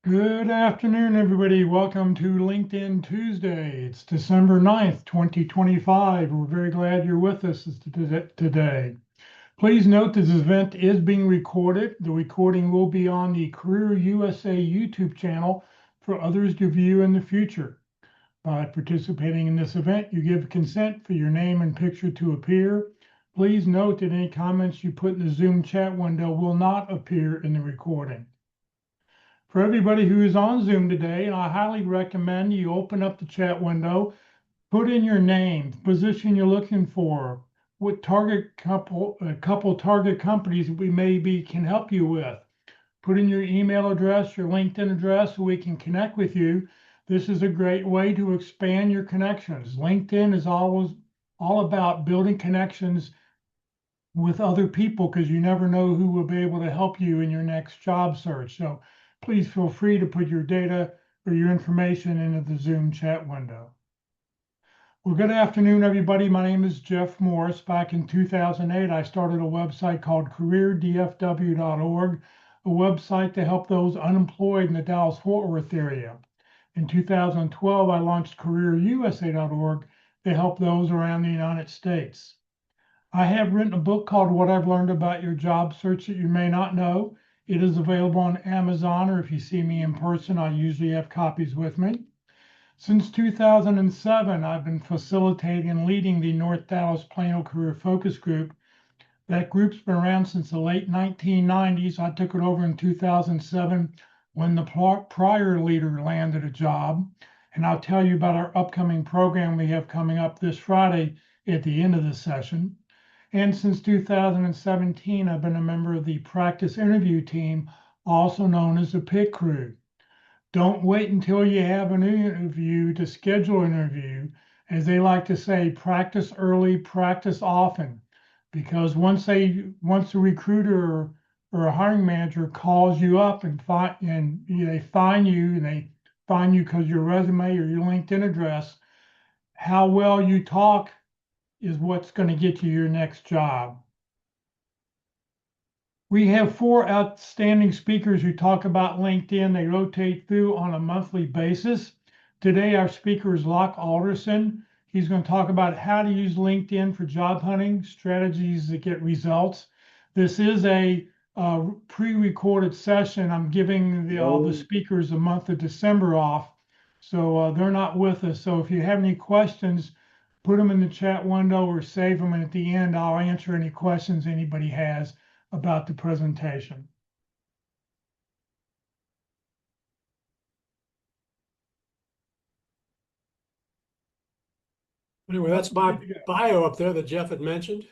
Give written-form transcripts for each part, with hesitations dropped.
Good afternoon, everybody. Welcome to LinkedIn Tuesday. It's December 9th, 2025. We're very glad you're with us today. Please note this event is being recorded. The recording will be on the Career USA YouTube channel for others to view in the future. By participating in this event, you give consent for your name and picture to appear. Please note that any comments you put in the Zoom chat window will not appear in the recording. For everybody who is on Zoom today, I highly recommend you open up the chat window, put in your name, the position you're looking for, what couple target companies we maybe can help you with. Put in your email address, your LinkedIn address, so we can connect with you. This is a great way to expand your connections. LinkedIn is always all about building connections with other people because you never know who will be able to help you in your next job search. So please feel free to put your data or your information into the Zoom chat window. Well, good afternoon, everybody. My name is Jeff Morris. Back in 2008, I started a website called careerdfw.org, a website to help those unemployed in the Dallas-Fort Worth area. In 2012, I launched careerusa.org to help those around the United States. I have written a book called What I've Learned About Your Job Search That You May Not Know. It is available on Amazon, or if you see me in person, I usually have copies with me. Since 2007, I've been facilitating and leading the North Dallas Plano Career Focus Group. That group's been around since the late 1990s. I took it over in 2007 when the prior leader landed a job. And I'll tell you about our upcoming program we have coming up this Friday at the end of the session. And since 2017, I've been a member of the practice interview team, also known as the PIT crew. Don't wait until you have an interview to schedule an interview. As they like to say, practice early, practice often. Because once a recruiter or a hiring manager calls you up and they find you because your resume or your LinkedIn address, how well you talk is what's going to get you your next job. We have 4 outstanding speakers who talk about LinkedIn. They rotate through on a monthly basis. Today, our speaker is Locke Alderson. He's going to talk about how to use LinkedIn for job hunting, strategies that get results. This is a pre-recorded session. I'm giving all the speakers the month of December off, so they're not with us. So if you have any questions, put them in the chat window or save them, and at the end, I'll answer any questions anybody has about the presentation. Anyway, that's my bio up there that Jeff had mentioned.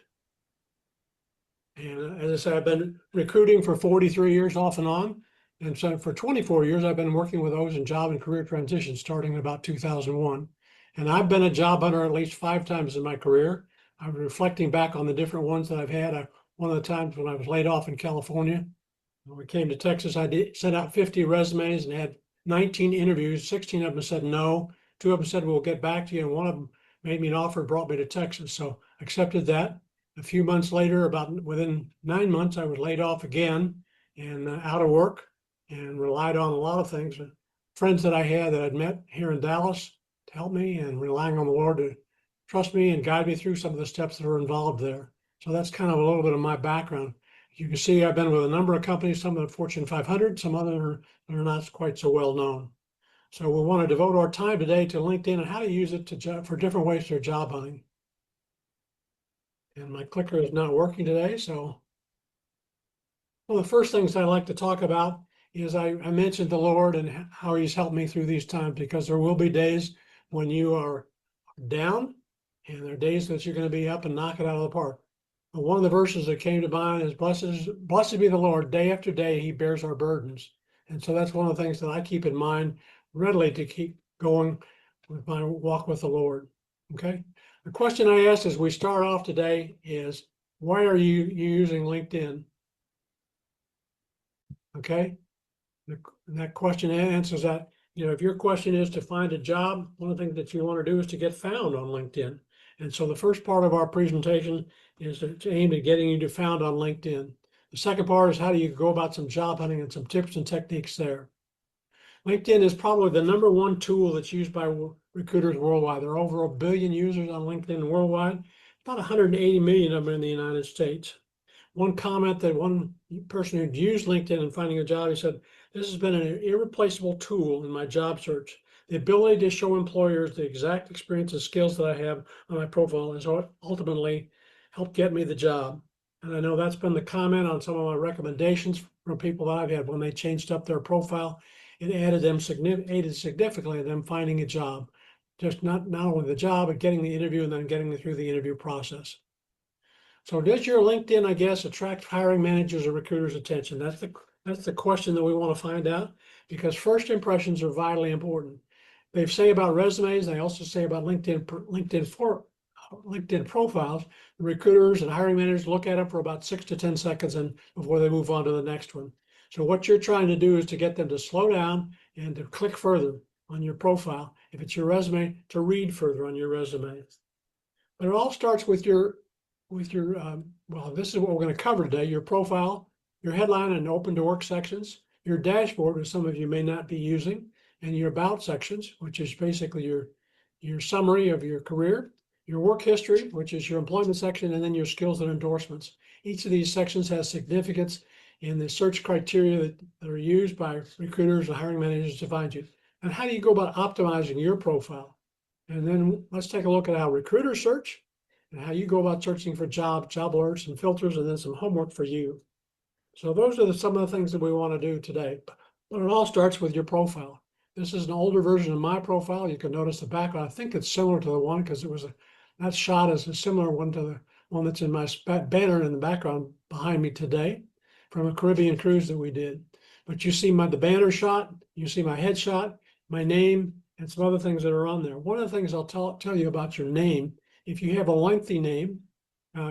And as I said, I've been recruiting for 43 years off and on. And so for 24 years, I've been working with those in job and career transition starting in about 2001. And I've been a job hunter at least 5 times in my career. I'm reflecting back on the different ones that I've had. One of the times when I was laid off in California, when we came to Texas, I sent out 50 resumes and had 19 interviews. 16 of them said no. 2 of them said, we'll get back to you. And one of them made me an offer and brought me to Texas. So I accepted that. A few months later, within 9 months, I was laid off again and out of work, and relied on a lot of things. Friends that I had that I'd met here in Dallas to help me, and relying on the Lord to trust me and guide me through some of the steps that are involved there. So that's kind of a little bit of my background. You can see I've been with a number of companies, some of the Fortune 500, some other that are not quite so well known. So we want to devote our time today to LinkedIn and how to use it for different ways for job hunting. And my clicker is not working today. So one of the first things I like to talk about is I mentioned the Lord and how he's helped me through these times, because there will be days when you are down, and there are days that you're going to be up and knock it out of the park. But one of the verses that came to mind is, blessed be the Lord, day after day, he bears our burdens. And so that's one of the things that I keep in mind readily to keep going with my walk with the Lord. Okay. The question I asked as we start off today is, why are you using LinkedIn? Okay. That question answers that. If your question is to find a job, one of the things that you want to do is to get found on LinkedIn. And so the first part of our presentation is to aim at getting you to found on LinkedIn. The second part is how do you go about some job hunting and some tips and techniques there. LinkedIn is probably the #1 tool that's used by recruiters worldwide. There are over 1 billion users on LinkedIn worldwide, about 180 million of them in the United States. One comment that one person who'd used LinkedIn in finding a job, he said, "This has been an irreplaceable tool in my job search. The ability to show employers the exact experience and skills that I have on my profile has ultimately helped get me the job." And I know that's been the comment on some of my recommendations from people that I've had when they changed up their profile. It aided significantly in them finding a job. Just not only the job, but getting the interview and then getting through the interview process. So does your LinkedIn, I guess, attract hiring managers or recruiters' attention? That's the question that we want to find out, because first impressions are vitally important. They say about resumes, they also say about LinkedIn profiles. The recruiters and hiring managers look at them for about 6 to 10 seconds and before they move on to the next one. So what you're trying to do is to get them to slow down and to click further on your profile. If it's your resume, to read further on your resume. But it all starts with your well, this is what we're going to cover today: your profile, your headline and open to work sections, your dashboard, which some of you may not be using, and your about sections, which is basically your summary of your career, your work history, which is your employment section, and then your skills and endorsements. Each of these sections has significance in the search criteria that are used by recruiters and hiring managers to find you. And how do you go about optimizing your profile? And then let's take a look at how recruiters search and how you go about searching for job alerts and filters, and then some homework for you. So those are some of the things that we want to do today. But it all starts with your profile. This is an older version of my profile. You can notice the background. I think it's similar to the one because that shot is a similar one to the one that's in my banner in the background behind me today from a Caribbean cruise that we did. But you see the banner shot, you see my headshot, my name, and some other things that are on there. One of the things I'll tell you about your name: if you have a lengthy name,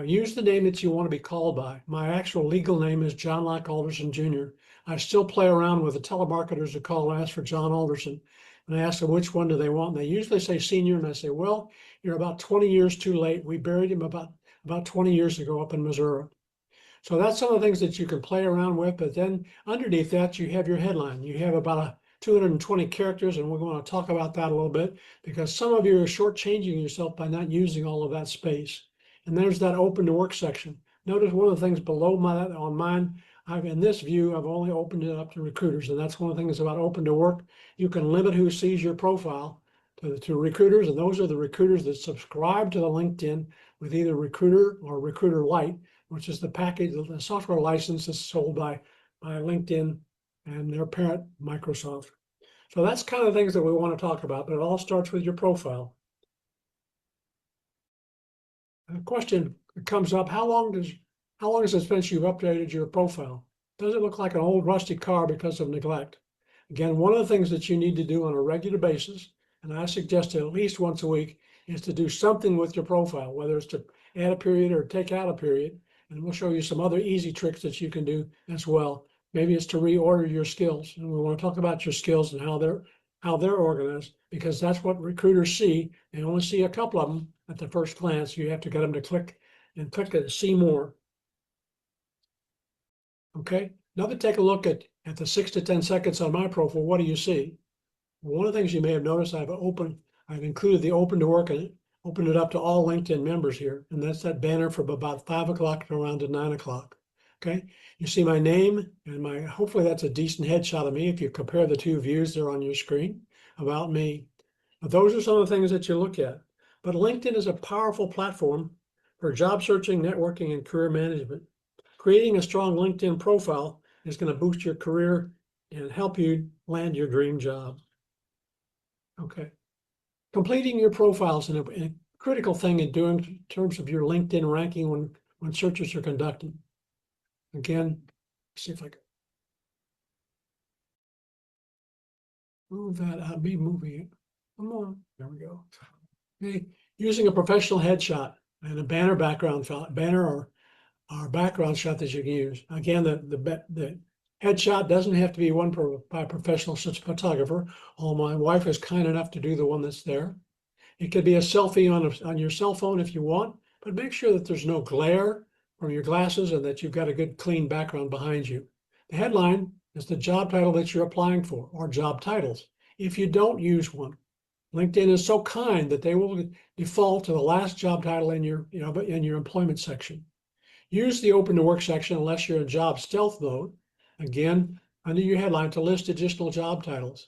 use the name that you want to be called by. My actual legal name is John Locke Alderson Jr. I still play around with the telemarketers who call and ask for John Alderson. And I ask them which one do they want. And they usually say senior. And I say, well, you're about 20 years too late. We buried him about 20 years ago up in Missouri. So that's some of the things that you can play around with. But then underneath that, you have your headline. You have about 220 characters, and we're going to talk about that a little bit because some of you are shortchanging yourself by not using all of that space. And there's that open to work section. Notice one of the things below on mine, in this view, I've only opened it up to recruiters. And that's one of the things about open to work. You can limit who sees your profile to recruiters. And those are the recruiters that subscribe to the LinkedIn with either Recruiter or Recruiter Lite, which is the package, the software license is sold by LinkedIn and their parent, Microsoft. So that's kind of things that we want to talk about, but it all starts with your profile. And the question that comes up: how long has it since you've updated your profile? Does it look like an old rusty car because of neglect? Again, one of the things that you need to do on a regular basis, and I suggest at least once a week, is to do something with your profile, whether it's to add a period or take out a period. And we'll show you some other easy tricks that you can do as well. Maybe it's to reorder your skills. And we want to talk about your skills and how they're organized, because that's what recruiters see. They only see a couple of them at the first glance. You have to get them to click it, see more. Okay. Now to take a look at the 6 to 10 seconds on my profile, what do you see? Well, one of the things you may have noticed, I've included the open to work and opened it up to all LinkedIn members here. And that's that banner from about 5 o'clock to around to 9 o'clock. Okay. You see my name and hopefully that's a decent headshot of me. If you compare the two views there on your screen about me. But those are some of the things that you look at. But LinkedIn is a powerful platform for job searching, networking, and career management. Creating a strong LinkedIn profile is going to boost your career and help you land your dream job. Okay. Completing your profiles is a critical thing in terms of your LinkedIn ranking when searches are conducted. Again, see if I can move that out, be moving it. Come on, there we go. Okay. Using a professional headshot and a banner background shot, or background shot that you can use. Again, the headshot doesn't have to be one by a professional photographer. My wife is kind enough to do the one that's there. It could be a selfie on your cell phone if you want, but make sure that there's no glare from your glasses and that you've got a good clean background behind you. The headline is the job title that you're applying for, or job titles. If you don't use one, LinkedIn is so kind that they will default to the last job title in your employment section. Use the open to work section unless you're in job stealth mode, again, under your headline to list additional job titles.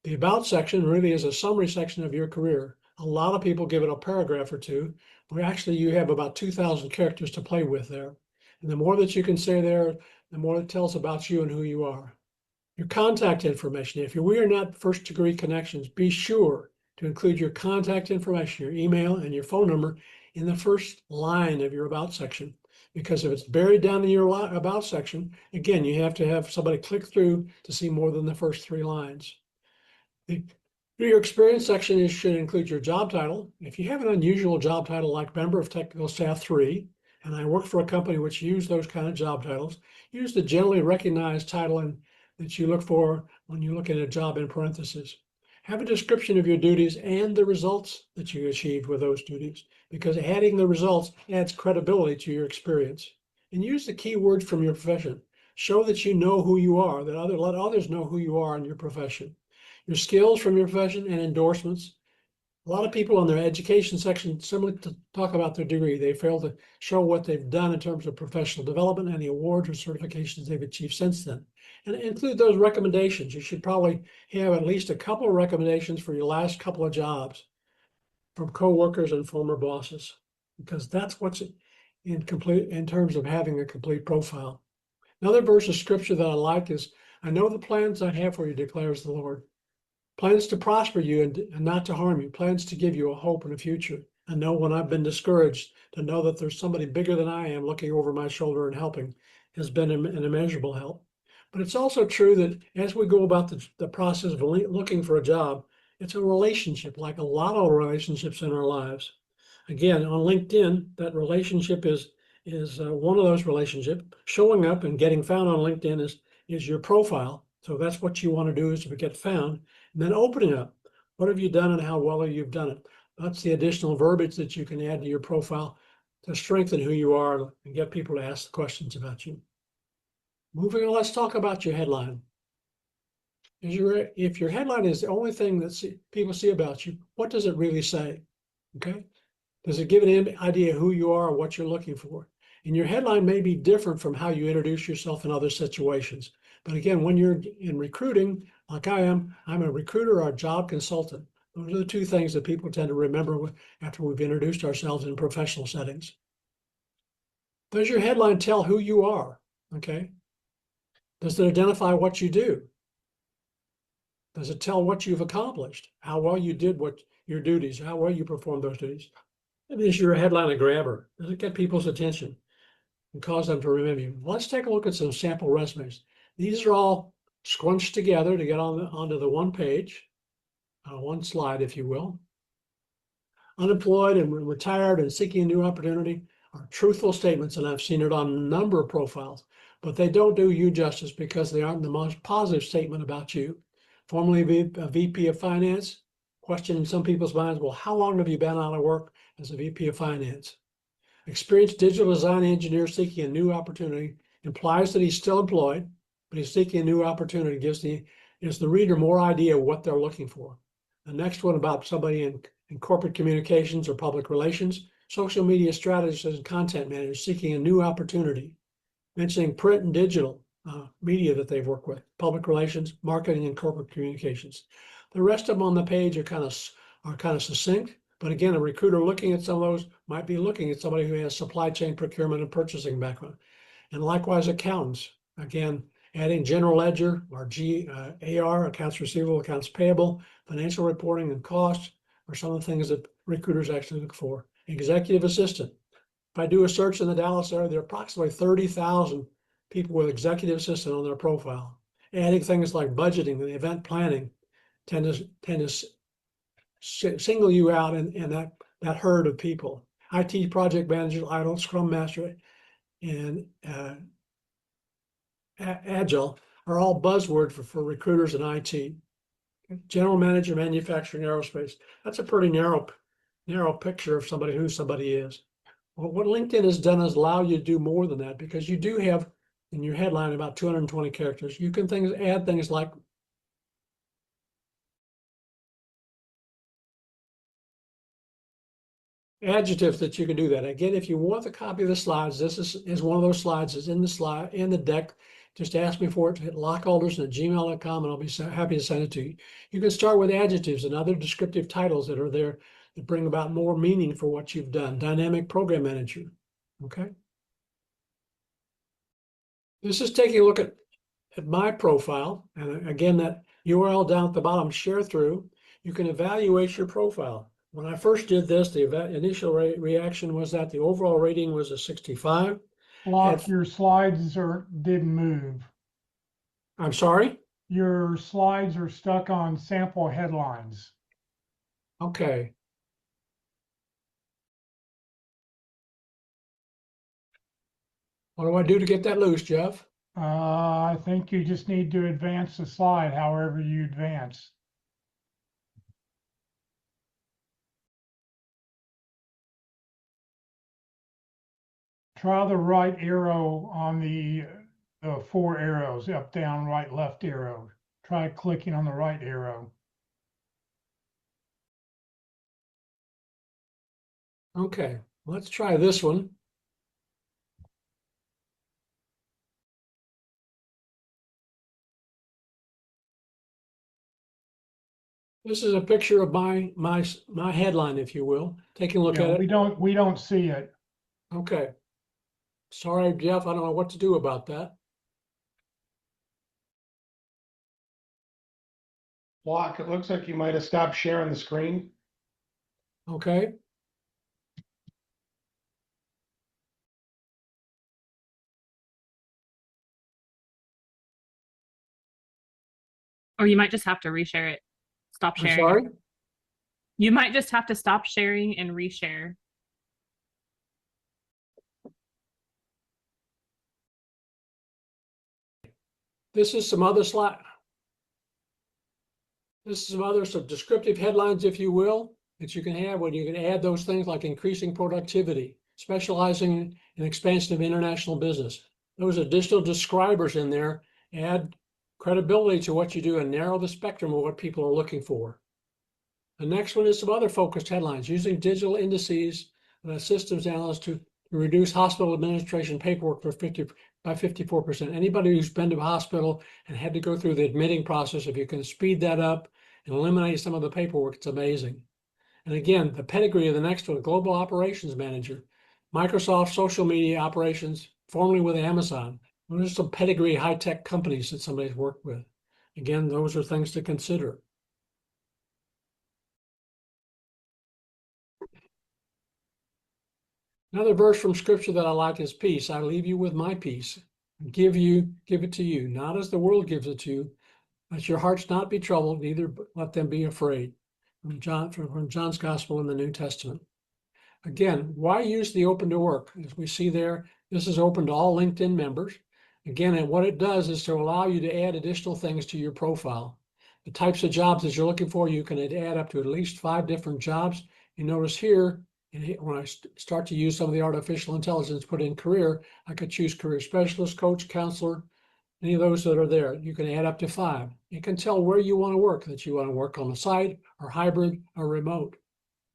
The about section really is a summary section of your career. A lot of people give it a paragraph or two, where actually you have about 2,000 characters to play with there. And the more that you can say there, the more it tells about you and who you are. Your contact information. If we are not first degree connections, be sure to include your contact information, your email and your phone number in the first line of your about section. Because if it's buried down in your about section, again, you have to have somebody click through to see more than the first 3 lines. Your experience section should include your job title. If you have an unusual job title like member of technical staff 3, and I work for a company which use those kind of job titles, use the generally recognized title that you look for when you look at a job in parentheses. Have a description of your duties and the results that you achieved with those duties, because adding the results adds credibility to your experience. And use the keywords from your profession. Show that you know who you are, let others know who you are in your profession. Your skills from your profession and endorsements. A lot of people in their education section simply to talk about their degree. They fail to show what they've done in terms of professional development and the awards or certifications they've achieved since then. And include those recommendations. You should probably have at least a couple of recommendations for your last couple of jobs from coworkers and former bosses, because that's what's in terms of having a complete profile. Another verse of scripture that I like is, I know the plans I have for you, declares the Lord. Plans to prosper you and not to harm you, plans to give you a hope and a future. I know when I've been discouraged, to know that there's somebody bigger than I am looking over my shoulder and helping has been an immeasurable help. But it's also true that as we go about the process of looking for a job, it's a relationship, like a lot of relationships in our lives. Again, on LinkedIn, that relationship is one of those relationships. Showing up and getting found on LinkedIn is your profile. So that's what you want to do, is to get found. And then opening up, what have you done and how well you've done it? That's the additional verbiage that you can add to your profile to strengthen who you are and get people to ask questions about you. Moving on, let's talk about your headline. If your headline is the only thing that people see about you, what does it really say? Okay. Does it give an idea of who you are or what you're looking for? And your headline may be different from how you introduce yourself in other situations. But again, when you're in recruiting, like I am, I'm a recruiter or a job consultant. Those are the 2 things that people tend to remember after we've introduced ourselves in professional settings. Does your headline tell who you are? Okay. Does it identify what you do? Does it tell what you've accomplished? How well you did your duties, how well you performed those duties? And is your headline a grabber? Does it get people's attention and cause them to remember you? Let's take a look at some sample resumes. These are all scrunched together to get onto the one page, one slide, if you will. Unemployed and retired and seeking a new opportunity are truthful statements, and I've seen it on a number of profiles, but they don't do you justice because they aren't the most positive statement about you. Formerly a VP of Finance, question in some people's minds, well, how long have you been out of work as a VP of Finance? Experienced digital design engineer seeking a new opportunity implies that he's still employed, but he's seeking a new opportunity, gives the reader more idea of what they're looking for. The next one about somebody in corporate communications or public relations, social media strategists and content managers seeking a new opportunity, mentioning print and digital media that they've worked with, public relations, marketing, and corporate communications. The rest of them on the page are kind of succinct, but again, a recruiter looking at some of those might be looking at somebody who has supply chain procurement and purchasing background. And likewise, accountants, again, adding general ledger or AR, accounts receivable, accounts payable, financial reporting and costs are some of the things that recruiters actually look for. Executive assistant. If I do a search in the Dallas area, there are approximately 30,000 people with executive assistant on their profile. Adding things like budgeting and event planning tend to single you out in that herd of people. IT project manager, idle, scrum master, and agile are all buzzwords for recruiters in IT. General manager, manufacturing, aerospace. That's a pretty narrow picture of who somebody is. Well, what LinkedIn has done is allow you to do more than that, because you do have in your headline about 220 characters. You can add things like adjectives that you can do that. Again, if you want the copy of the slides, this is one of those slides that's in the deck. Just ask me for it. Hit lockealderson@gmail.com and I'll be happy to send it to you. You can start with adjectives and other descriptive titles that are there that bring about more meaning for what you've done. Dynamic program manager. Okay. This is taking a look at my profile. And again, that URL down at the bottom, share through, you can evaluate your profile. When I first did this, the initial reaction was that the overall rating was a 65. Locke, your slides didn't move. I'm sorry? Your slides are stuck on sample headlines. Okay. What do I do to get that loose, Jeff? I think you just need to advance the slide however you advance. Try the right arrow on the 4 arrows, up, down, right, left arrow. Try clicking on the right arrow. Okay, let's try this one. This is a picture of my headline, if you will. Take a look Yeah, at it. we don't see it. Okay. Sorry, Jeff, I don't know what to do about that. Locke, it looks like you might have stopped sharing the screen. Okay. Or you might just have to reshare it. Stop I'm sharing sorry? it. You might just have to stop sharing and reshare. This is some other slide. This is some other descriptive headlines, if you will, that you can have when you can add those things like increasing productivity, specializing in expansion of international business. Those additional describers in there add credibility to what you do and narrow the spectrum of what people are looking for. The next one is some other focused headlines, using digital indices and a systems analyst to reduce hospital administration paperwork by 54%. Anybody who's been to a hospital and had to go through the admitting process, if you can speed that up and eliminate some of the paperwork, it's amazing. And again, the pedigree of the next one, Global Operations Manager, Microsoft Social Media Operations, formerly with Amazon. Those are some pedigree high-tech companies that somebody's worked with. Again, those are things to consider. Another verse from scripture that I like is peace. I leave you with my peace. Give it to you, not as the world gives it to you. Let your hearts not be troubled, neither let them be afraid. From John's Gospel in the New Testament. Again, why use the open to work? As we see there, this is open to all LinkedIn members. Again, and what it does is to allow you to add additional things to your profile. The types of jobs that you're looking for, you can add up to at least 5 different jobs. You notice here, when I start to use some of the artificial intelligence, put in career, I could choose career specialist, coach, counselor, any of those that are there. You can add up to 5. You can tell where you want to work, that you want to work on the site or hybrid or remote.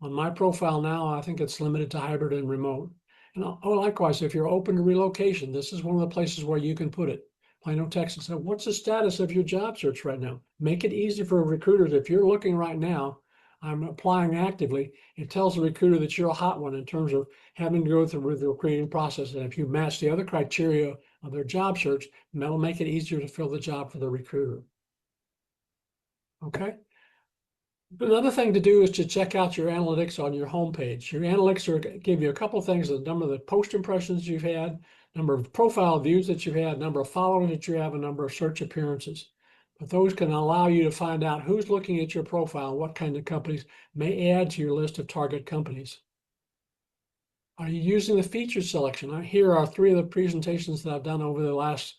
On my profile now, I think it's limited to hybrid and remote. And likewise, if you're open to relocation, this is one of the places where you can put it. Plano, Texas. So what's the status of your job search right now? Make it easy for recruiters. If you're looking right now, I'm applying actively. It tells the recruiter that you're a hot one in terms of having to go through the recruiting process. And if you match the other criteria of their job search, that'll make it easier to fill the job for the recruiter. Okay. Another thing to do is to check out your analytics on your homepage. Your analytics give you a couple of things: the number of the post impressions you've had, number of profile views that you've had, number of followers that you have, a number of search appearances. But those can allow you to find out who's looking at your profile, what kind of companies may add to your list of target companies. Are you using the feature selection? Here are 3 of the presentations that I've done over the last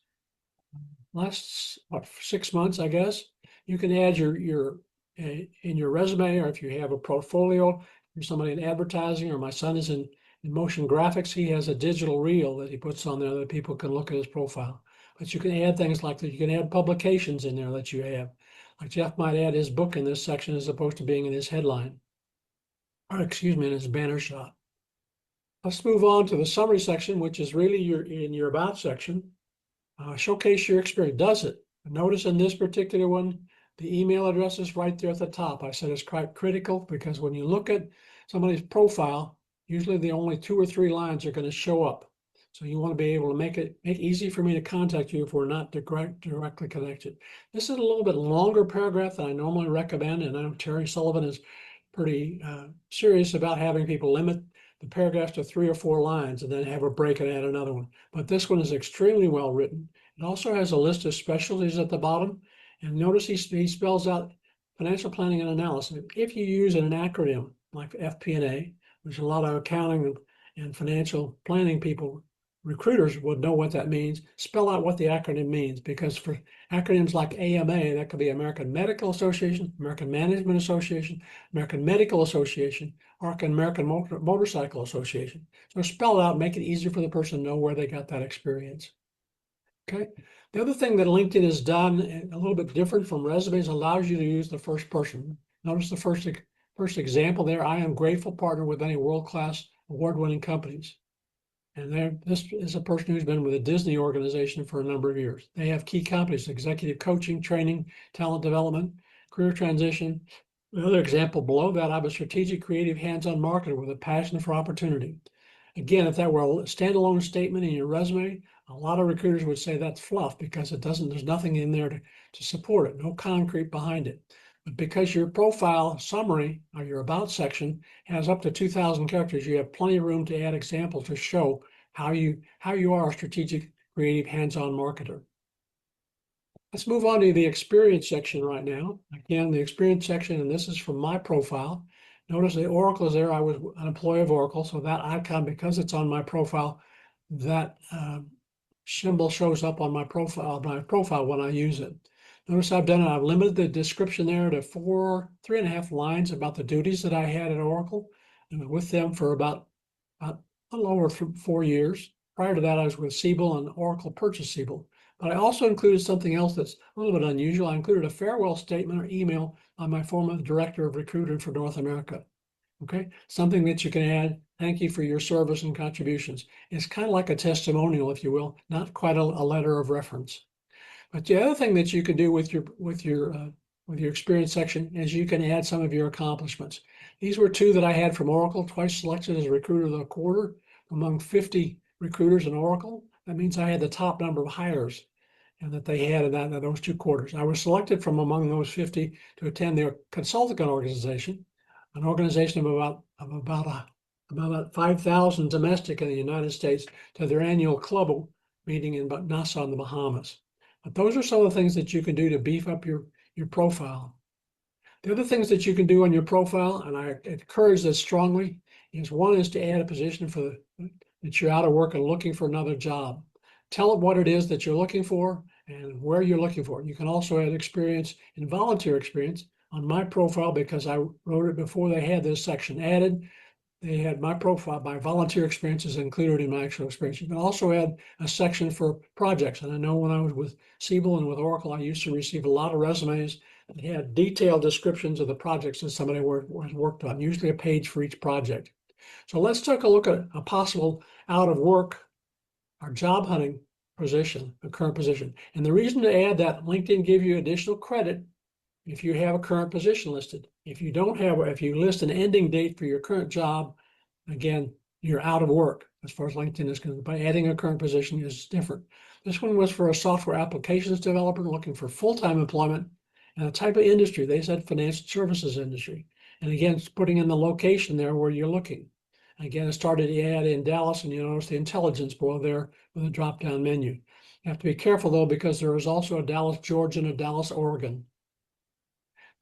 6 months, I guess. You can add in your resume, or if you have a portfolio, you're somebody in advertising, or my son is in In motion graphics, he has a digital reel that he puts on there that people can look at his profile. But you can add things like that. You can add publications in there that you have. Like Jeff might add his book in this section as opposed to being in his headline. Or excuse me, in his banner shot. Let's move on to the summary section, which is really your about section. Showcase your experience. Does it? Notice in this particular one, the email address is right there at the top. I said it's quite critical because when you look at somebody's profile, usually the only 2 or 3 lines are going to show up. So you want to be able to make it easy for me to contact you if we're not directly connected. This is a little bit longer paragraph than I normally recommend, and I know Terry Sullivan is pretty serious about having people limit the paragraph to 3 or 4 lines and then have a break and add another one. But this one is extremely well written. It also has a list of specialties at the bottom. And notice he spells out financial planning and analysis. If you use an acronym like FP&A, which a lot of accounting and financial planning people, recruiters would know what that means, spell out what the acronym means, because for acronyms like AMA, that could be American Medical Association, American Management Association, American Medical Association, or American Motorcycle Association. So spell it out, make it easier for the person to know where they got that experience. Okay. The other thing that LinkedIn has done a little bit different from resumes allows you to use the first person. Notice the first example there. I am grateful partner with many world-class award-winning companies. And this is a person who's been with a Disney organization for a number of years. They have key companies: executive coaching, training, talent development, career transition. Another example below that, I'm a strategic, creative, hands-on marketer with a passion for opportunity. Again, if that were a standalone statement in your resume, a lot of recruiters would say that's fluff because there's nothing in there to support it, no concrete behind it. But because your profile summary or your about section has up to 2,000 characters, you have plenty of room to add examples to show how you are a strategic, creative, hands-on marketer. Let's move on to the experience section right now. Again, the experience section, and this is from my profile. Notice the Oracle is there. I was an employee of Oracle, so that icon, because it's on my profile, that symbol shows up on my profile when I use it. Notice I've limited the description there to 3.5 lines about the duties that I had at Oracle, and with them for about a little over 4 years. Prior to that, I was with Siebel and Oracle purchased Siebel. But I also included something else that's a little bit unusual. I included a farewell statement or email on my former director of recruiting for North America. Okay, something that you can add. Thank you for your service and contributions. It's kind of like a testimonial, if you will, not quite a letter of reference. But the other thing that you can do with your experience section is you can add some of your accomplishments. These were 2 that I had from Oracle, twice selected as a recruiter of the quarter among 50 recruiters in Oracle. That means I had the top number of hires and that they had in those 2 quarters. I was selected from among those 50 to attend their consulting organization, an organization of about 5,000 domestic in the United States, to their annual club meeting in Nassau in the Bahamas. But those are some of the things that you can do to beef up your profile. The other things that you can do on your profile, and I encourage this strongly, is one is to add a position that you're out of work and looking for another job. Tell it what it is that you're looking for and where you're looking for. You can also add experience and volunteer experience. On my profile, because I wrote it before they had this section added, they had my profile. My volunteer experiences included in my actual experience. You can also add a section for projects. And I know when I was with Siebel and with Oracle, I used to receive a lot of resumes that had detailed descriptions of the projects that somebody worked on, usually a page for each project. So let's take a look at a possible out of work or job hunting position, a current position. And the reason to add that, LinkedIn give you additional credit if you have a current position listed. If you don't have, if you list an ending date for your current job, again, you're out of work as far as LinkedIn is concerned. By adding a current position is different. This one was for a software applications developer looking for full-time employment and a type of industry. They said financial services industry. And again, it's putting in the location there where you're looking. Again, I started the ad in Dallas, and you notice the intelligence below there with a drop-down menu. You have to be careful though, because there is also a Dallas, Georgia, and a Dallas, Oregon.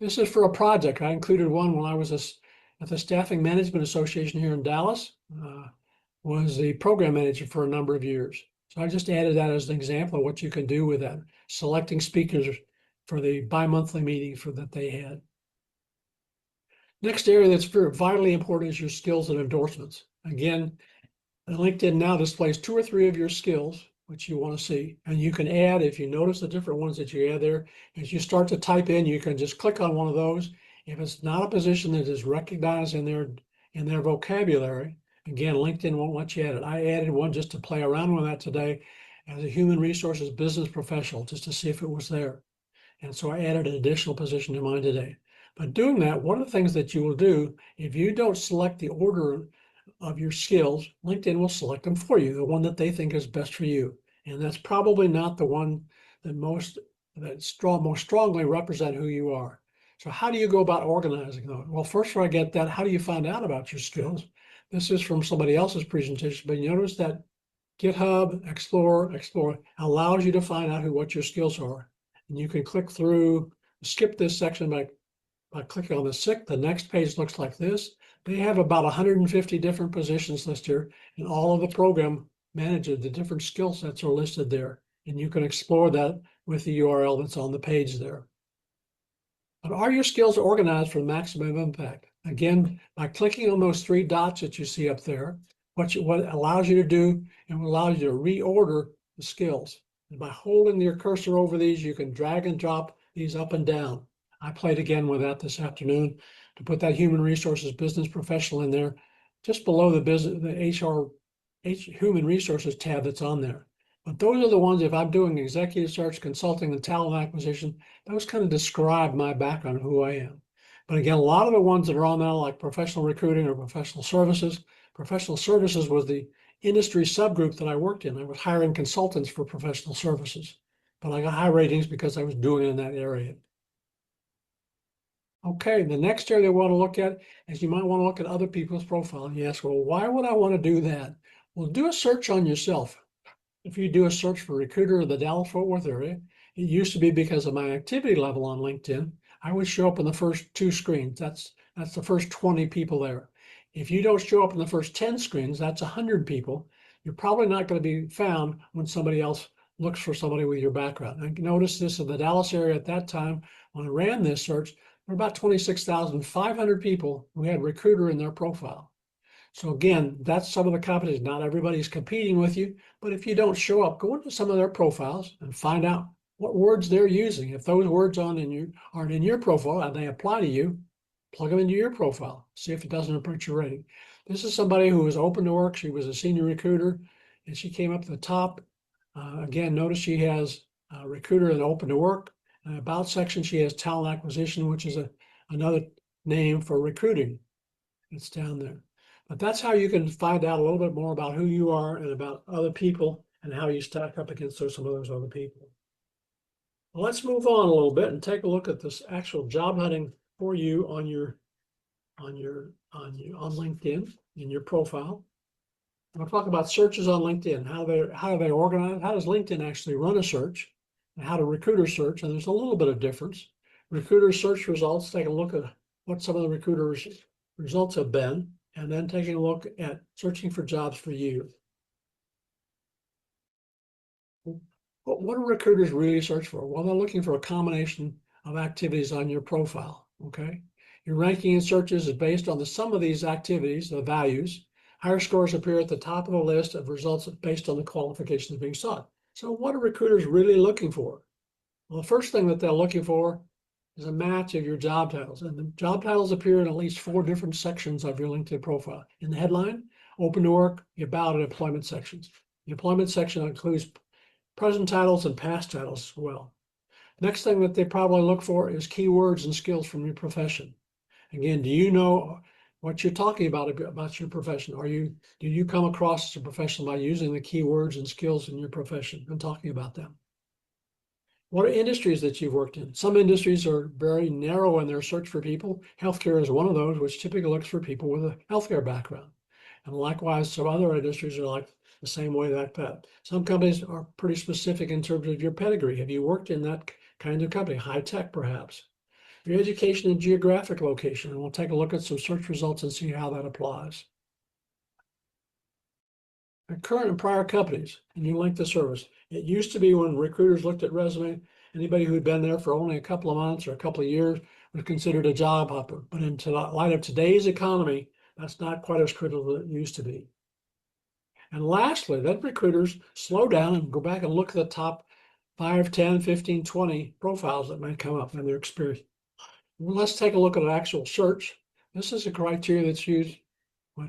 This is for a project. I included one when I was at the Staffing Management Association here in Dallas, was the program manager for a number of years. So I just added that as an example of what you can do with that, selecting speakers for the bi-monthly meeting that they had. Next area that's very vitally important is your skills and endorsements. Again, And LinkedIn now displays 2 or 3 of your skills, which you want to see. And you can add, if you notice the different ones that you add there, as you start to type in, you can just click on one of those. If it's not a position that is recognized in their vocabulary, again, LinkedIn won't let you add it. I added one just to play around with that today as a human resources business professional, just to see if it was there. And so I added an additional position to mine today. But doing that, one of the things that you will do, if you don't select the order of your skills, LinkedIn will select them for you, the one that they think is best for you. And that's probably not the one that most strongly represent who you are. So how do you go about organizing those? Well, first, before I get that, how do you find out about your skills? This is from somebody else's presentation, but you notice that GitHub Explore allows you to find out what your skills are. And you can click through, skip this section by clicking on the next page looks like this. They have about 150 different positions listed here, and all of the program managers, the different skill sets are listed there. And you can explore that with the URL that's on the page there. But are your skills organized for maximum impact? Again, by clicking on those 3 dots that you see up there, what allows you to do, and allows you to reorder the skills. And by holding your cursor over these, you can drag and drop these up and down. I played again with that this afternoon to put that human resources business professional in there, just below the HR human resources tab that's on there. But those are the ones, if I'm doing executive search, consulting, and talent acquisition, those kind of describe my background, who I am. But again, a lot of the ones that are on there, like professional recruiting or professional services was the industry subgroup that I worked in. I was hiring consultants for professional services, but I got high ratings because I was doing it in that area. Okay, the next area I want to look at is you might want to look at other people's profile. And you ask, well, why would I want to do that? Well, do a search on yourself. If you do a search for recruiter in the Dallas-Fort Worth area, it used to be because of my activity level on LinkedIn, I would show up in the first 2 screens. That's the first 20 people there. If you don't show up in the first 10 screens, that's 100 people. You're probably not going to be found when somebody else looks for somebody with your background. I noticed this in the Dallas area at that time when I ran this search. There were about 26,500 people who had recruiter in their profile. So again, that's some of the companies. Not everybody's competing with you, but if you don't show up, go into some of their profiles and find out what words they're using. If those words aren't in your profile and they apply to you, plug them into your profile. See if it doesn't improve your rating. This is somebody who was open to work. She was a senior recruiter, and she came up to the top. Again, notice she has a recruiter and open to work. In the about section, she has talent acquisition, which is another name for recruiting. It's down there. But that's how you can find out a little bit more about who you are and about other people and how you stack up against some of those other people. Well, let's move on a little bit and take a look at this actual job hunting for you on LinkedIn in your profile. I'll talk about searches on LinkedIn, how are they organized, how does LinkedIn actually run a search, and how do recruiters search, and there's a little bit of difference. Recruiter search results, take a look at what some of the recruiters' results have been, and then taking a look at searching for jobs for you. What do recruiters really search for? Well, they're looking for a combination of activities on your profile, okay? Your ranking in searches is based on the sum of these activities, the values. Higher scores appear at the top of the list of results based on the qualifications being sought. So what are recruiters really looking for? Well, the first thing that they're looking for is a match of your job titles. And the job titles appear in at least 4 different sections of your LinkedIn profile. In the headline, open to work, the about, and employment sections. The employment section includes present titles and past titles as well. Next thing that they probably look for is keywords and skills from your profession. Again, do you know what you're talking about your profession? Do you come across as a professional by using the keywords and skills in your profession and talking about them? What are industries that you've worked in? Some industries are very narrow in their search for people. Healthcare is one of those, which typically looks for people with a healthcare background. And likewise, some other industries are like the same way that pet. Some companies are pretty specific in terms of your pedigree. Have you worked in that kind of company? High tech, perhaps. Your education and geographic location. And we'll take a look at some search results and see how that applies. Your current and prior companies, and you link the service. It used to be when recruiters looked at resume, anybody who'd been there for only a couple of months or a couple of years was considered a job hopper. But in light of today's economy, that's not quite as critical as it used to be. And lastly, then recruiters slow down and go back and look at the top 5, 10, 15, 20 profiles that might come up in their experience. Well, let's take a look at an actual search. This is a criteria that's used for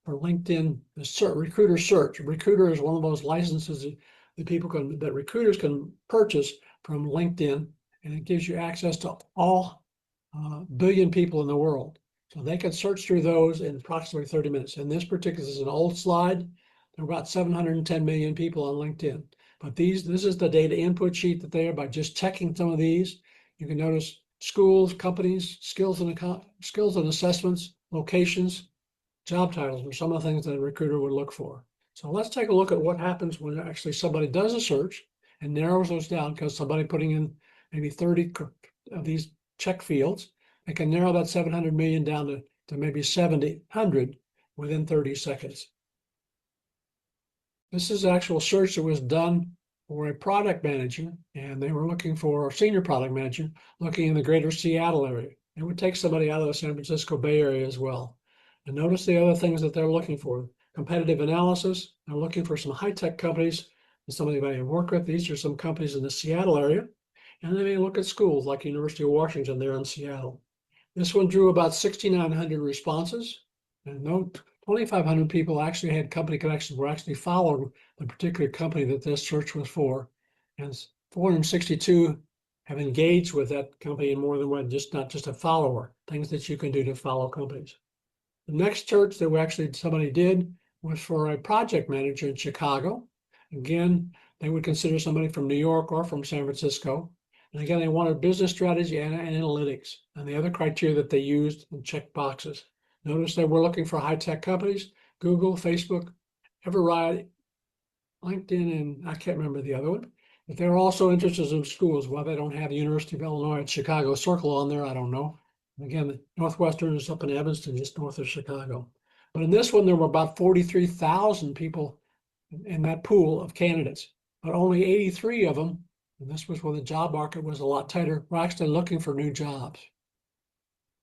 LinkedIn, the recruiter search. Recruiter is one of those licenses that recruiters can purchase from LinkedIn, and it gives you access to all billion people in the world. So they can search through those in approximately 30 minutes. And this is an old slide. There are about 710 million people on LinkedIn. But this is the data input sheet that they are by just checking some of these. You can notice schools, companies, skills and assessments, locations, job titles are some of the things that a recruiter would look for. So let's take a look at what happens when actually somebody does a search and narrows those down, because somebody putting in maybe 30 of these check fields, they can narrow that 700 million down to maybe 700 within 30 seconds. This is an actual search that was done for a product manager, and they were looking for a senior product manager looking in the greater Seattle area. It would take somebody out of the San Francisco Bay Area as well. And notice the other things that they're looking for. Competitive analysis, they're looking for some high-tech companies that somebody may work with. These are some companies in the Seattle area. And they may look at schools like University of Washington there in Seattle. This one drew about 6,900 responses. And 2,500 people actually had company connections, were actually following the particular company that this search was for. And 462 have engaged with that company in more than one, not just a follower, things that you can do to follow companies. The next search that somebody did was for a project manager in Chicago. Again, they would consider somebody from New York or from San Francisco. And again, they wanted business strategy and analytics, and the other criteria that they used and checked boxes. Notice that we're looking for high-tech companies, Google, Facebook, Everride, LinkedIn, and I can't remember the other one. But they're also interested in schools. Why they don't have the University of Illinois at Chicago Circle on there, I don't know. Again, Northwestern is up in Evanston, just north of Chicago. But in this one, there were about 43,000 people in that pool of candidates, but only 83 of them, and this was when the job market was a lot tighter, were actually looking for new jobs.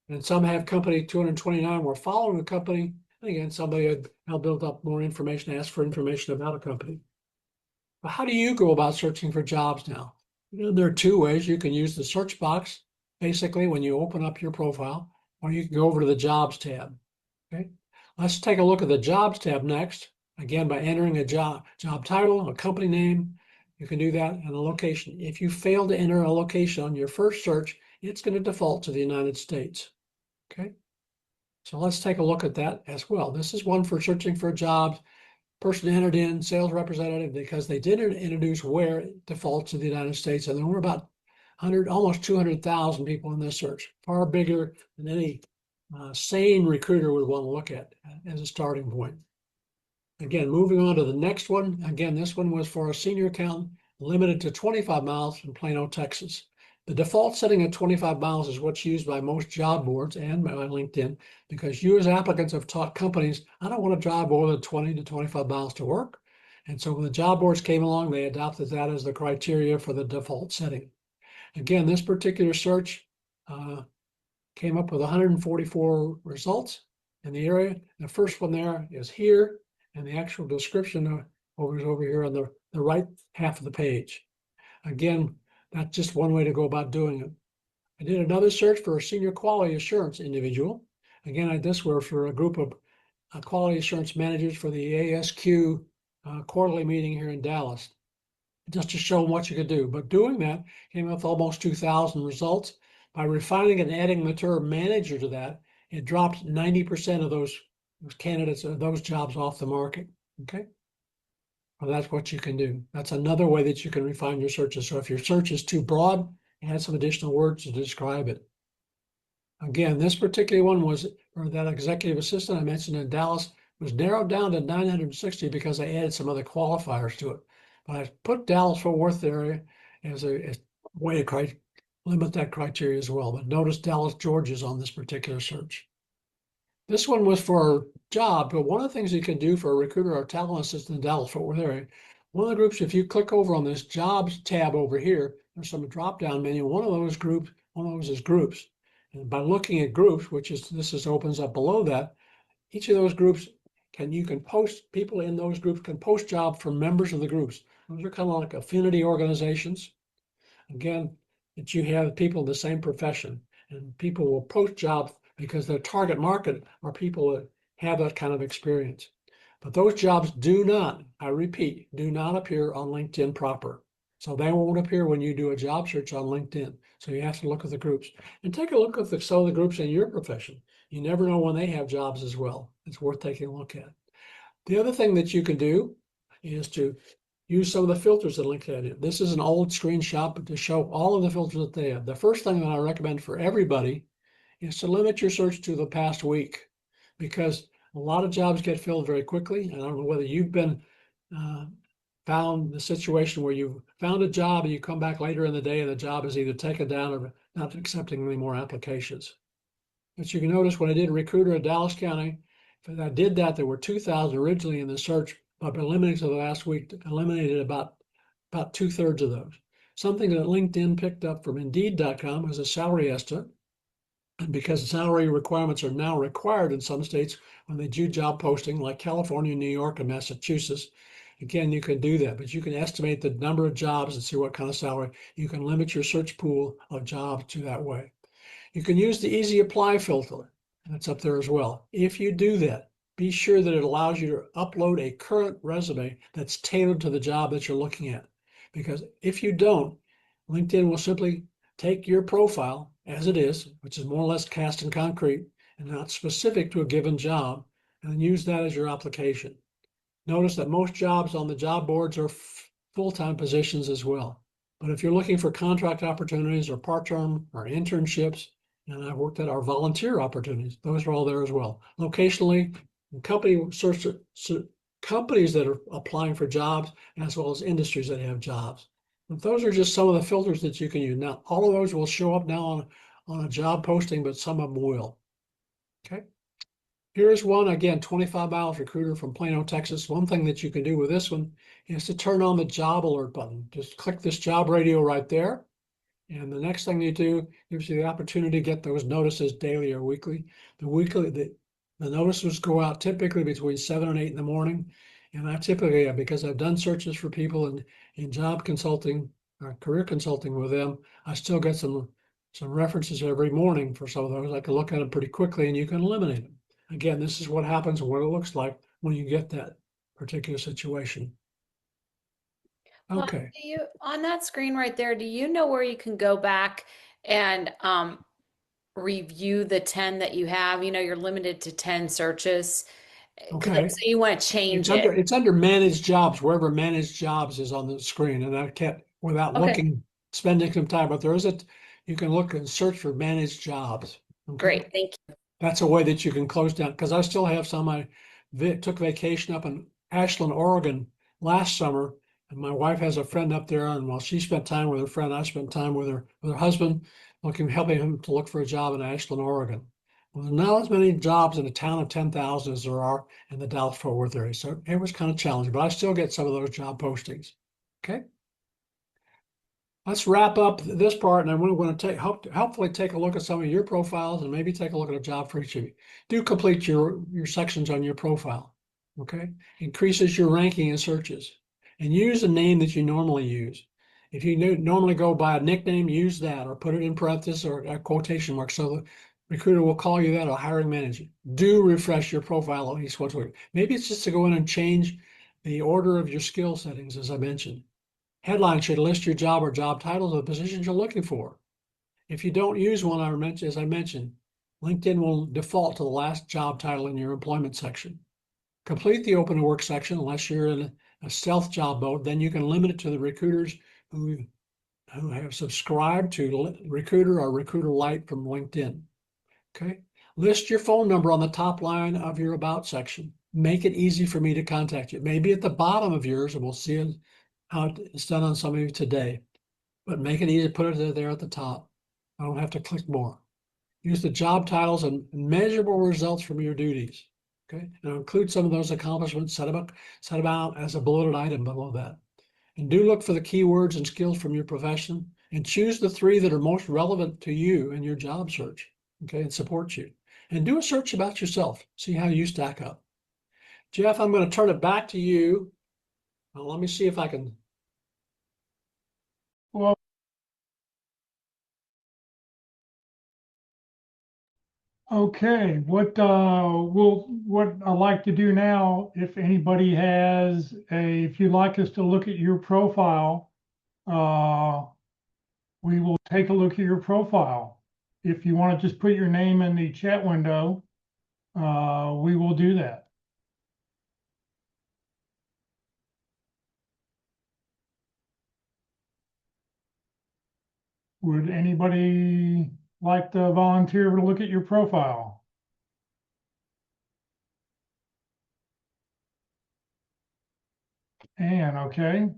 And some have company 229 were following the company. And again, somebody had now built up more information, asked for information about a company. But how do you go about searching for jobs now? There are two ways. You can use the search box, basically, when you open up your profile, or you can go over to the Jobs tab. Okay, let's take a look at the Jobs tab next. Again, by entering a job title, a company name, you can do that, and a location. If you fail to enter a location on your first search, it's going to default to the United States. Okay, so let's take a look at that as well. This is one for searching for jobs. Person entered in sales representative, because they didn't introduce where it defaults to the United States, and there were about 100, almost 200,000 people in this search, far bigger than any sane recruiter would want to look at as a starting point. Again, moving on to the next one. Again, this one was for a senior accountant, limited to 25 miles from Plano, Texas. The default setting of 25 miles is what's used by most job boards and by LinkedIn, because you as applicants have taught companies, I don't want to drive more than 20 to 25 miles to work. And so when the job boards came along, they adopted that as the criteria for the default setting. Again, this particular search came up with 144 results in the area. The first one there is here, and the actual description is over here on the right half of the page. Again, that's just one way to go about doing it. I did another search for a senior quality assurance individual. Again, this was for a group of quality assurance managers for the ASQ quarterly meeting here in Dallas, just to show them what you could do. But doing that came up with almost 2,000 results. By refining and adding the term manager to that, it dropped 90% of those candidates or those jobs off the market. Okay. Well, that's what you can do. That's another way that you can refine your searches. So if your search is too broad, add some additional words to describe it. Again, this particular one was for that executive assistant I mentioned in Dallas, was narrowed down to 960 because I added some other qualifiers to it. But I put Dallas-Fort Worth area as a way to limit that criteria as well. But notice Dallas, Georgia is on this particular search. This one was for a job, but one of the things you can do for a recruiter or talent assistant in Dallas-Fort Worth area, one of the groups, if you click over on this jobs tab over here, there's some drop-down menu. One of those is groups. And by looking at groups, this opens up below that, each of those groups you can post, people in those groups can post jobs from members of the groups. Those are kind of like affinity organizations. Again, that you have people in the same profession, and people will post jobs because their target market are people that have that kind of experience. But those jobs do not, I repeat, do not appear on LinkedIn proper. So they won't appear when you do a job search on LinkedIn. So you have to look at the groups and take a look at some of the groups in your profession. You never know when they have jobs as well. It's worth taking a look at. The other thing that you can do is to use some of the filters that LinkedIn. This is an old screenshot, but to show all of the filters that they have. The first thing that I recommend for everybody is to limit your search to the past week, because a lot of jobs get filled very quickly. And I don't know whether you've been found the situation where you found a job and you come back later in the day and the job is either taken down or not accepting any more applications. But you can notice when I did Recruiter in Dallas County, if I did that, there were 2,000 originally in the search, but by limiting to the last week, eliminated about 2/3 of those. Something that LinkedIn picked up from Indeed.com was a salary estimate. And because salary requirements are now required in some states when they do job posting, like California, New York, and Massachusetts, again, you can do that, but you can estimate the number of jobs and see what kind of salary. You can limit your search pool of jobs to that way. You can use the easy apply filter. That's up there as well. If you do that, be sure that it allows you to upload a current resume that's tailored to the job that you're looking at. Because if you don't, LinkedIn will simply take your profile as it is, which is more or less cast in concrete and not specific to a given job, and use that as your application. Notice that most jobs on the job boards are full-time positions as well. But if you're looking for contract opportunities or part-term or internships, and I've worked at our volunteer opportunities, those are all there as well. Locationally, companies that are applying for jobs, as well as industries that have jobs. But those are just some of the filters that you can use. Now, all of those will show up now on a job posting, but some of them will. Okay. Here's one, again, 25 miles recruiter from Plano, Texas. One thing that you can do with this one is to turn on the job alert button. Just click this job radio right there. And the next thing you do gives you the opportunity to get those notices daily or weekly. The notices go out typically between 7 and 8 in the morning. And I typically, because I've done searches for people in job consulting or career consulting with them, I still get some references every morning for some of those. I can look at them pretty quickly and you can eliminate them. Again, this is what happens and what it looks like when you get that particular situation. Okay. Do you, on that screen right there, do you know where you can go back and review the 10 that you have? You know, you're limited to 10 searches. Okay. So you want to change it. It's under managed jobs, wherever managed jobs is on the screen. And I can't, without looking, spending some time, but you can look and search for managed jobs. Okay? Great, thank you. That's a way that you can close down, because I still have some. I took vacation up in Ashland, Oregon last summer, and my wife has a friend up there. And while she spent time with her friend, I spent time with her husband, helping him to look for a job in Ashland, Oregon. Well, there's not as many jobs in a town of 10,000 as there are in the Dallas-Fort Worth area. So it was kind of challenging, but I still get some of those job postings. Okay. Let's wrap up this part, and I'm going to hopefully take a look at some of your profiles and maybe take a look at a job for each of you. Do complete your sections on your profile, okay? Increases your ranking in searches. And use a name that you normally use. If you normally go by a nickname, use that, or put it in parentheses or a quotation mark, so the recruiter will call you that, or hiring manager. Do refresh your profile at least once a week. Maybe it's just to go in and change the order of your skill settings, as I mentioned. Headline should list your job or job titles of the positions you're looking for. If you don't use one, as I mentioned, LinkedIn will default to the last job title in your employment section. Complete the open to work section unless you're in a stealth job mode. Then you can limit it to the recruiters who have subscribed to Recruiter or Recruiter Lite from LinkedIn. Okay. List your phone number on the top line of your About section. Make it easy for me to contact you. Maybe at the bottom of yours, and we'll see it how it's done on some of you today, but make it easy to put it there at the top. I don't have to click more. Use the job titles and measurable results from your duties. Okay, and include some of those accomplishments, set them out as a bulleted item below that. And do look for the keywords and skills from your profession, and choose the 3 that are most relevant to you in your job search, okay, and support you. And do a search about yourself, see how you stack up. Jeff, I'm going to turn it back to you. Let me see if I can. Well, okay, what I'd like to do now, if anybody has if you'd like us to look at your profile, we will take a look at your profile. If you want to just put your name in the chat window, we will do that. Would anybody like to volunteer to look at your profile? Ann, okay.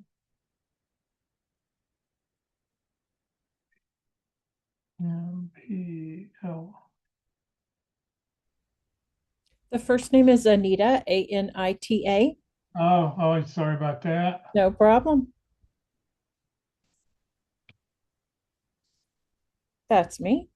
MPL. The first name is Anita, Anita. Oh, sorry about that. No problem. That's me.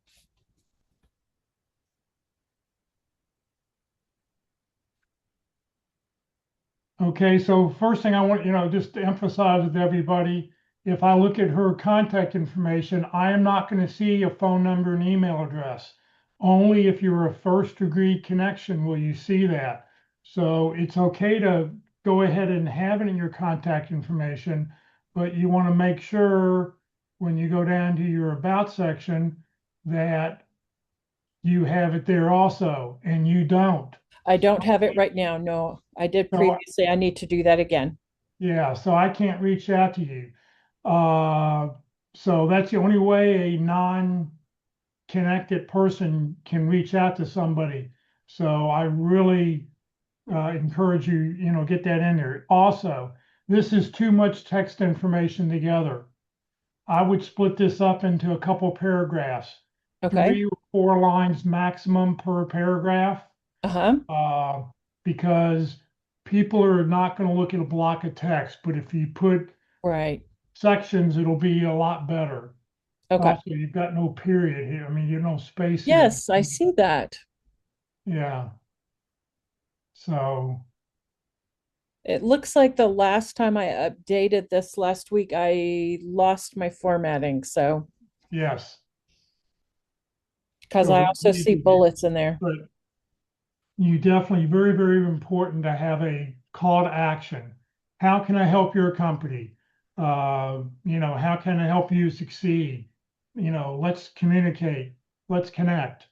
Okay, so first thing I want, just to emphasize with everybody, if I look at her contact information, I am not going to see a phone number and email address. Only if you're a first degree connection will you see that. So it's okay to go ahead and have it in your contact information, but you want to make sure when you go down to your about section that you have it there also, and you don't. I don't have it right now. No, I did So previously. I need to do that again. yeah, so I can't reach out to you. Uh, so that's the only way a non-connected person can reach out to somebody. So I really encourage you, get that in there. Also, this is too much text information together. I would split this up into a couple paragraphs, Okay. 3 or 4 lines maximum per paragraph. Uh-huh. Because people are not going to look at a block of text, but if you put Right. sections, it'll be a lot better. Okay. Also, you've got no period here. I mean, you no space here. Yes, I see that. Yeah. So, It looks like the last time I updated this last week, I lost my formatting. So, yes. because So I it's also see easy, bullets in there. but you definitely very, very important to have a call to action. How can I help your company? How can I help you succeed? Let's communicate, let's connect.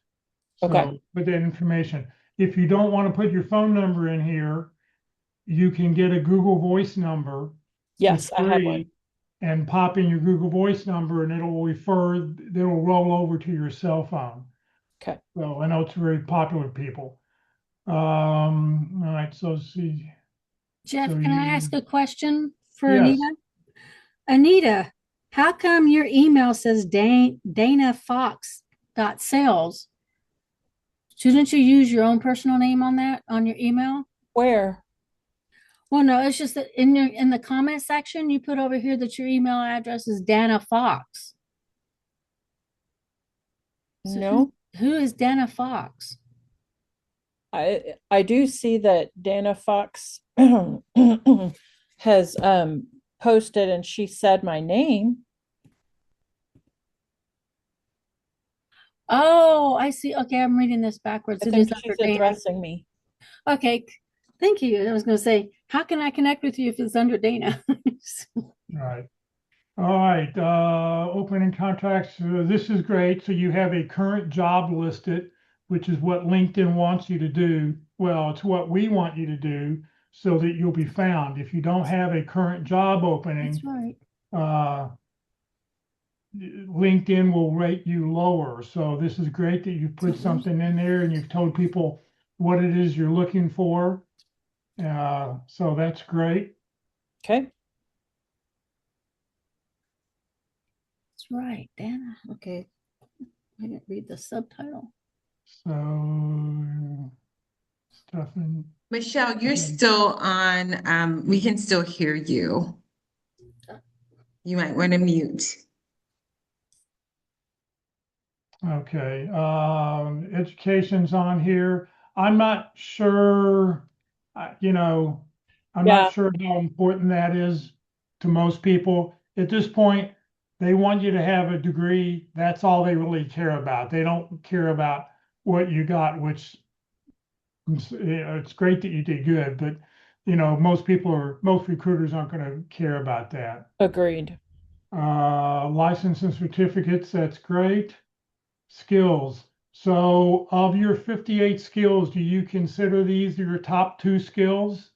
Okay. So put that information. If you don't want to put your phone number in here, you can get a Google Voice number. Yes, It's I have one. free, and pop in your Google Voice number and it'll roll over to your cell phone. Okay. So I know it's very popular with people. All right, so see. Jeff, So can I ask you, a question for yes, Anita? Anita, how come your email says Dana Fox dot sales? Shouldn't you use your own personal name on that on your email? Where? Well, no, it's just that in the comment section you put over here that your email address is Dana Fox. So No. who is Dana Fox? I do see that Dana Fox has posted and she said my name. Oh, I see. Okay, I'm reading this backwards. I It is think under she's Dana. addressing me. Okay, thank you. I was going to say, how can I connect with you if it's under Dana? right. All right, opening contracts. This is great. So you have a current job listed, which is what LinkedIn wants you to do. Well, it's what we want you to do so that you'll be found. If you don't have a current job opening, That's right. LinkedIn will rate you lower. So this is great that you put something in there and you've told people what it is you're looking for. So that's great. Okay. That's right, Dana. Okay. I didn't read the subtitle. So Stefan, Michelle, you're Okay. still on. We can still hear you. You might want to mute. okay, education's on here. I'm not sure you know, I'm Yeah. not sure how important that is to most people. At this point, they want you to have a degree. That's all they really care about. They don't care about what you got, which it's great that you did good, but most recruiters aren't going to care about that. Agreed. License and certificates, that's great. Skills. So of your 58 skills, do you consider these your top 2 skills?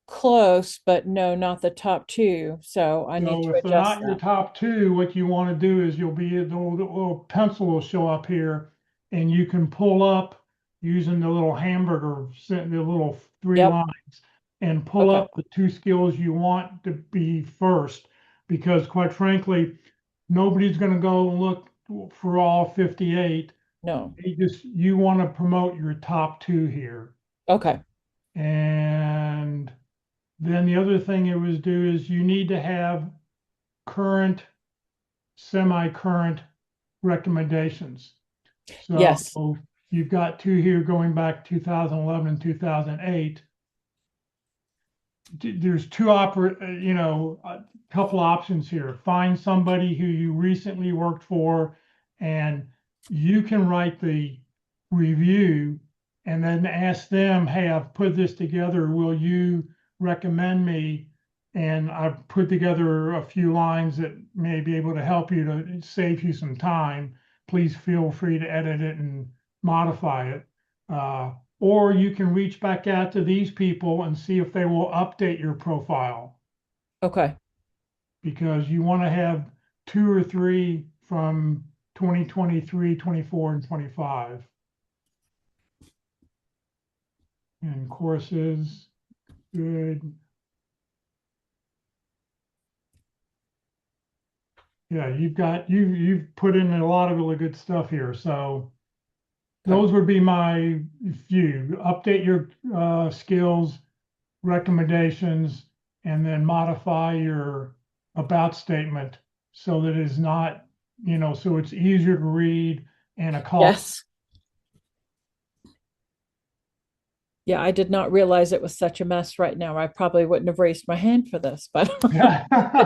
Close, but no, not the top 2. So I need So to if they're adjust not your that. top 2, what you want to do is the little pencil will show up here and you can pull up using the little hamburger, the little 3 Yep. lines and pull Okay. up the 2 skills you want to be first. Because quite frankly, nobody's going to go and look for all 58. No. You want to promote your top 2 here. Okay. And then the other thing it was do is you need to have current, semi-current recommendations. So Yes. you've got 2 here going back 2011 and 2008. There's a couple options here. Find somebody who you recently worked for and you can write the review and then ask them, hey, I've put this together. Will you recommend me? And I've put together a few lines that may be able to help you to save you some time. Please feel free to edit it and modify it. Or you can reach back out to these people and see if they will update your profile Okay. because you want to have 2 or 3 from 2023, 24, and 25. And courses, good. Yeah, you've put in a lot of really good stuff here. So those would be my few. Update your skills, recommendations, and then modify your about statement so that it's not, so it's easier to read and a call. Yes. Yeah, I did not realize it was such a mess right now. I probably wouldn't have raised my hand for this, but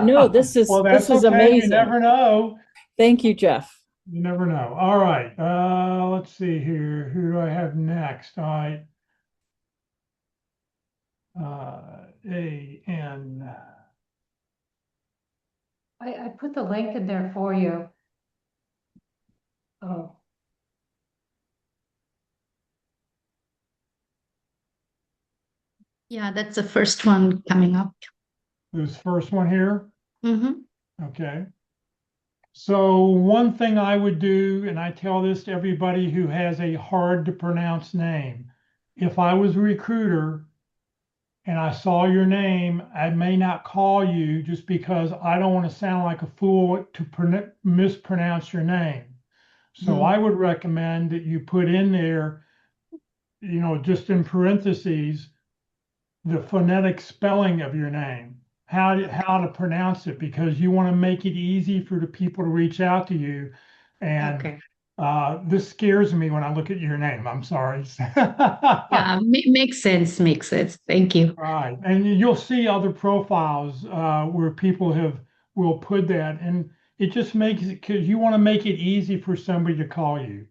no, this is Well, that's this is okay. You amazing. never know. Thank you, Jeff. You never know. All right. Let's see here. Who do I have next? All right. A-N. I put the link in there for you. Oh, yeah, that's the first one coming up. This first one here. Mm-hmm. Okay. So one thing I would do, and I tell this to everybody who has a hard to pronounce name, if I was a recruiter and I saw your name, I may not call you just because I don't want to sound like a fool to mispronounce your name. So I would recommend that you put in there, just in parentheses, the phonetic spelling of your name, how to pronounce it, because you want to make it easy for the people to reach out to you. And Okay. This scares me when I look at your name. I'm sorry. Yeah, makes sense. Makes sense. Thank you. Right. And you'll see other profiles where people will put that, and it just makes it because you want to make it easy for somebody to call you.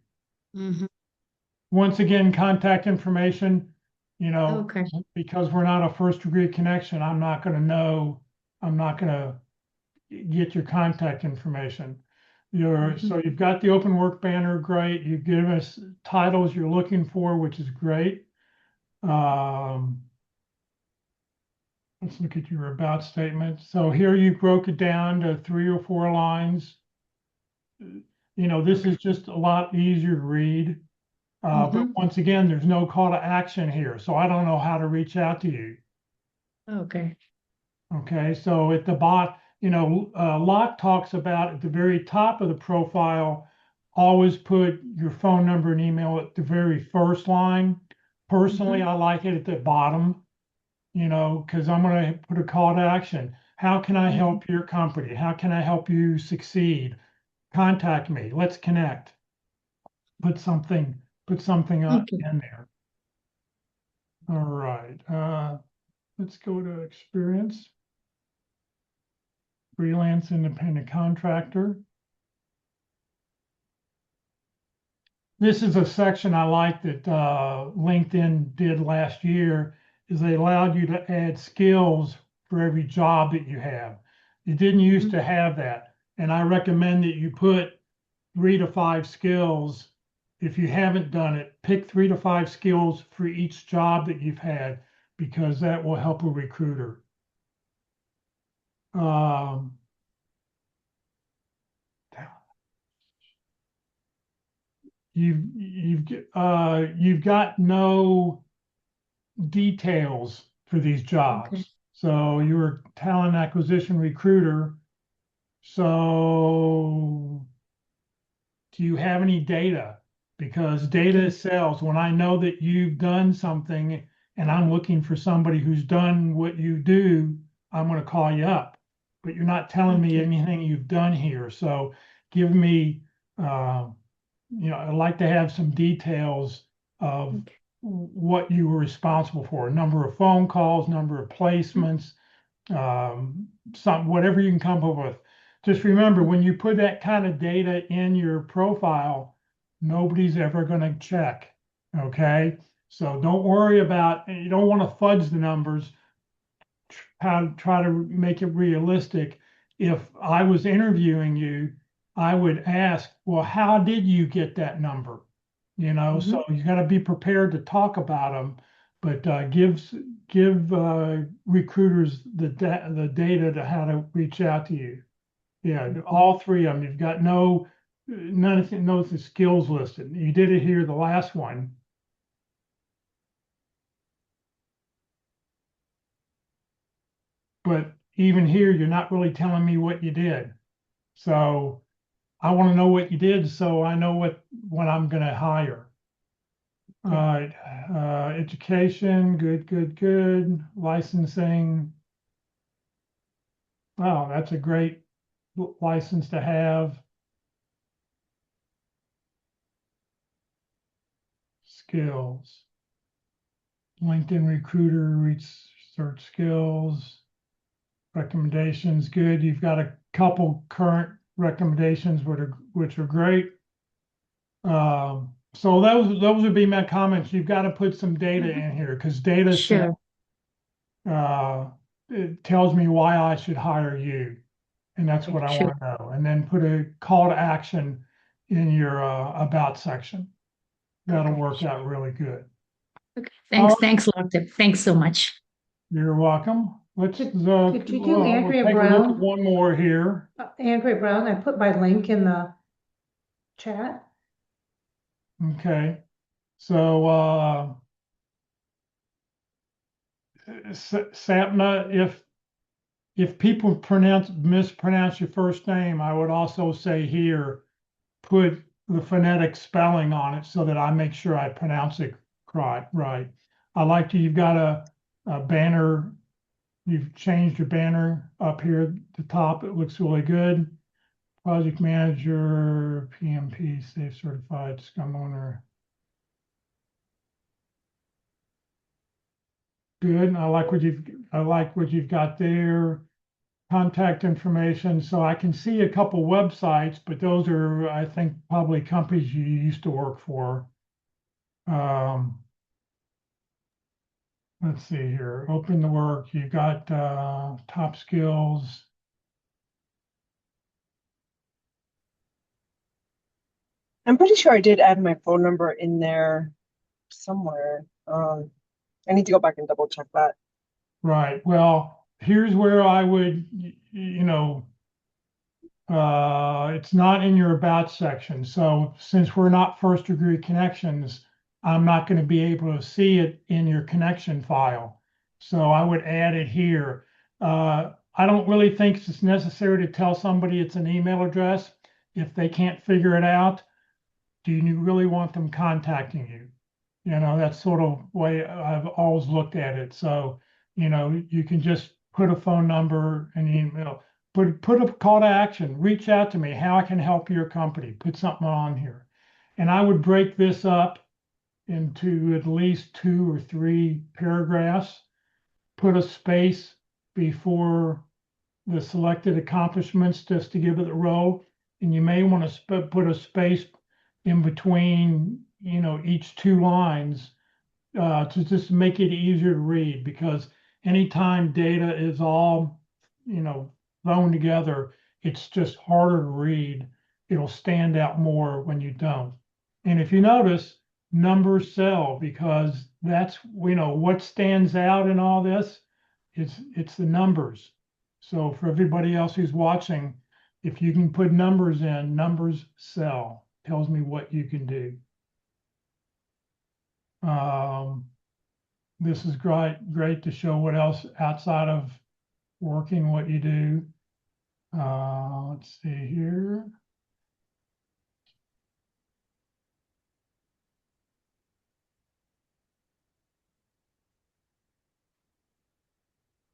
Mm-hmm. Once again, contact information, Okay. because we're not a first degree connection, I'm not going to get your contact information. So you've got the open work banner, great. You've given us titles you're looking for, which is great. Let's look at your about statement. So here you broke it down to 3 or 4 lines. This is just a lot easier to read. But once again, there's no call to action here, so I don't know how to reach out to you. Okay. Okay, so at the Locke talks about at the very top of the profile, always put your phone number and email at the very first line. Personally, I like it at the bottom, because I'm going to put a call to action. How can I help your company? How can I help you succeed? Contact me. Let's connect. Put something put something up Okay. in there. All right, let's go to experience. Freelance independent contractor. This is a section I like that LinkedIn did last year, is they allowed you to add skills for every job that you have. You didn't used to have that. And I recommend that you put 3 to 5 skills. If you haven't done it, pick 3 to 5 skills for each job that you've had, because that will help a recruiter. You've got no details for these jobs. Okay. So you're a talent acquisition recruiter. So do you have any data? Because data sells. When I know that you've done something and I'm looking for somebody who's done what you do, I'm going to call you up. But you're not telling me anything you've done here. So give me, I'd like to have some details of what you were responsible for, number of phone calls, number of placements, whatever you can come up with. Just remember, when you put that kind of data in your profile, nobody's ever going to check. Okay. So don't worry about, you don't want to fudge the numbers. Try to make it realistic. If I was interviewing you, I would ask, well, how did you get that number? So you got to be prepared to talk about them, but give recruiters the data to how to reach out to you. Yeah, all 3 of them. You've got none of the skills listed. You did it here, the last one. But even here, you're not really telling me what you did. So I want to know what you did so I know what I'm going to hire. All right, education, good. Licensing. Wow, that's a great license to have. Skills. LinkedIn recruiter, research skills. Recommendations, good. You've got a couple current recommendations which are great. So those would be my comments. You've got to put some data in here, because data Sure. it tells me why I should hire you, and that's what I Sure. want to know. And then put a call to action in your about section. That'll work out really good. Okay. Thanks. right. Thanks, Locke. Thanks so much. You're welcome. Let's Could you do we'll Andrea take a look at Brown? one more here. Andrea Brown, I put my link in the chat. Okay. So Sapna, if people mispronounce your first name, I would also say here, put the phonetic spelling on it so that I make sure I pronounce it right. I like you've got a banner. You've changed your banner up here at the top. It looks really good. Project manager, PMP, safe certified, scum owner. Good. I like what you've got there. Contact information. So I can see a couple websites, but those are, I think, probably companies you used to work for. Let's see here. Open the work. You got top skills. I'm pretty sure I did add my phone number in there somewhere. I need to go back and double check that. Right. Well, here's where I would, it's not in your about section. So since we're not first degree connections, I'm not going to be able to see it in your connection file. So I would add it here. I don't really think it's necessary to tell somebody it's an email address. If they can't figure it out, do you really want them contacting you? That's sort of the way I've always looked at it. So, you can just put a phone number and email, put a call to action, reach out to me, how I can help your company, put something on here. And I would break this up into at least 2 or 3 paragraphs. Put a space before the selected accomplishments just to give it a row. And you may want to put a space in between, each 2 lines to just make it easier to read, because anytime data is all, thrown together, it's just harder to read. It'll stand out more when you don't. And if you notice, numbers sell, because that's, what stands out in all this. It's the numbers. So for everybody else who's watching, if you can put numbers in, numbers sell. Tells me what you can do. This is great to show what else outside of working, what you do. Let's see here.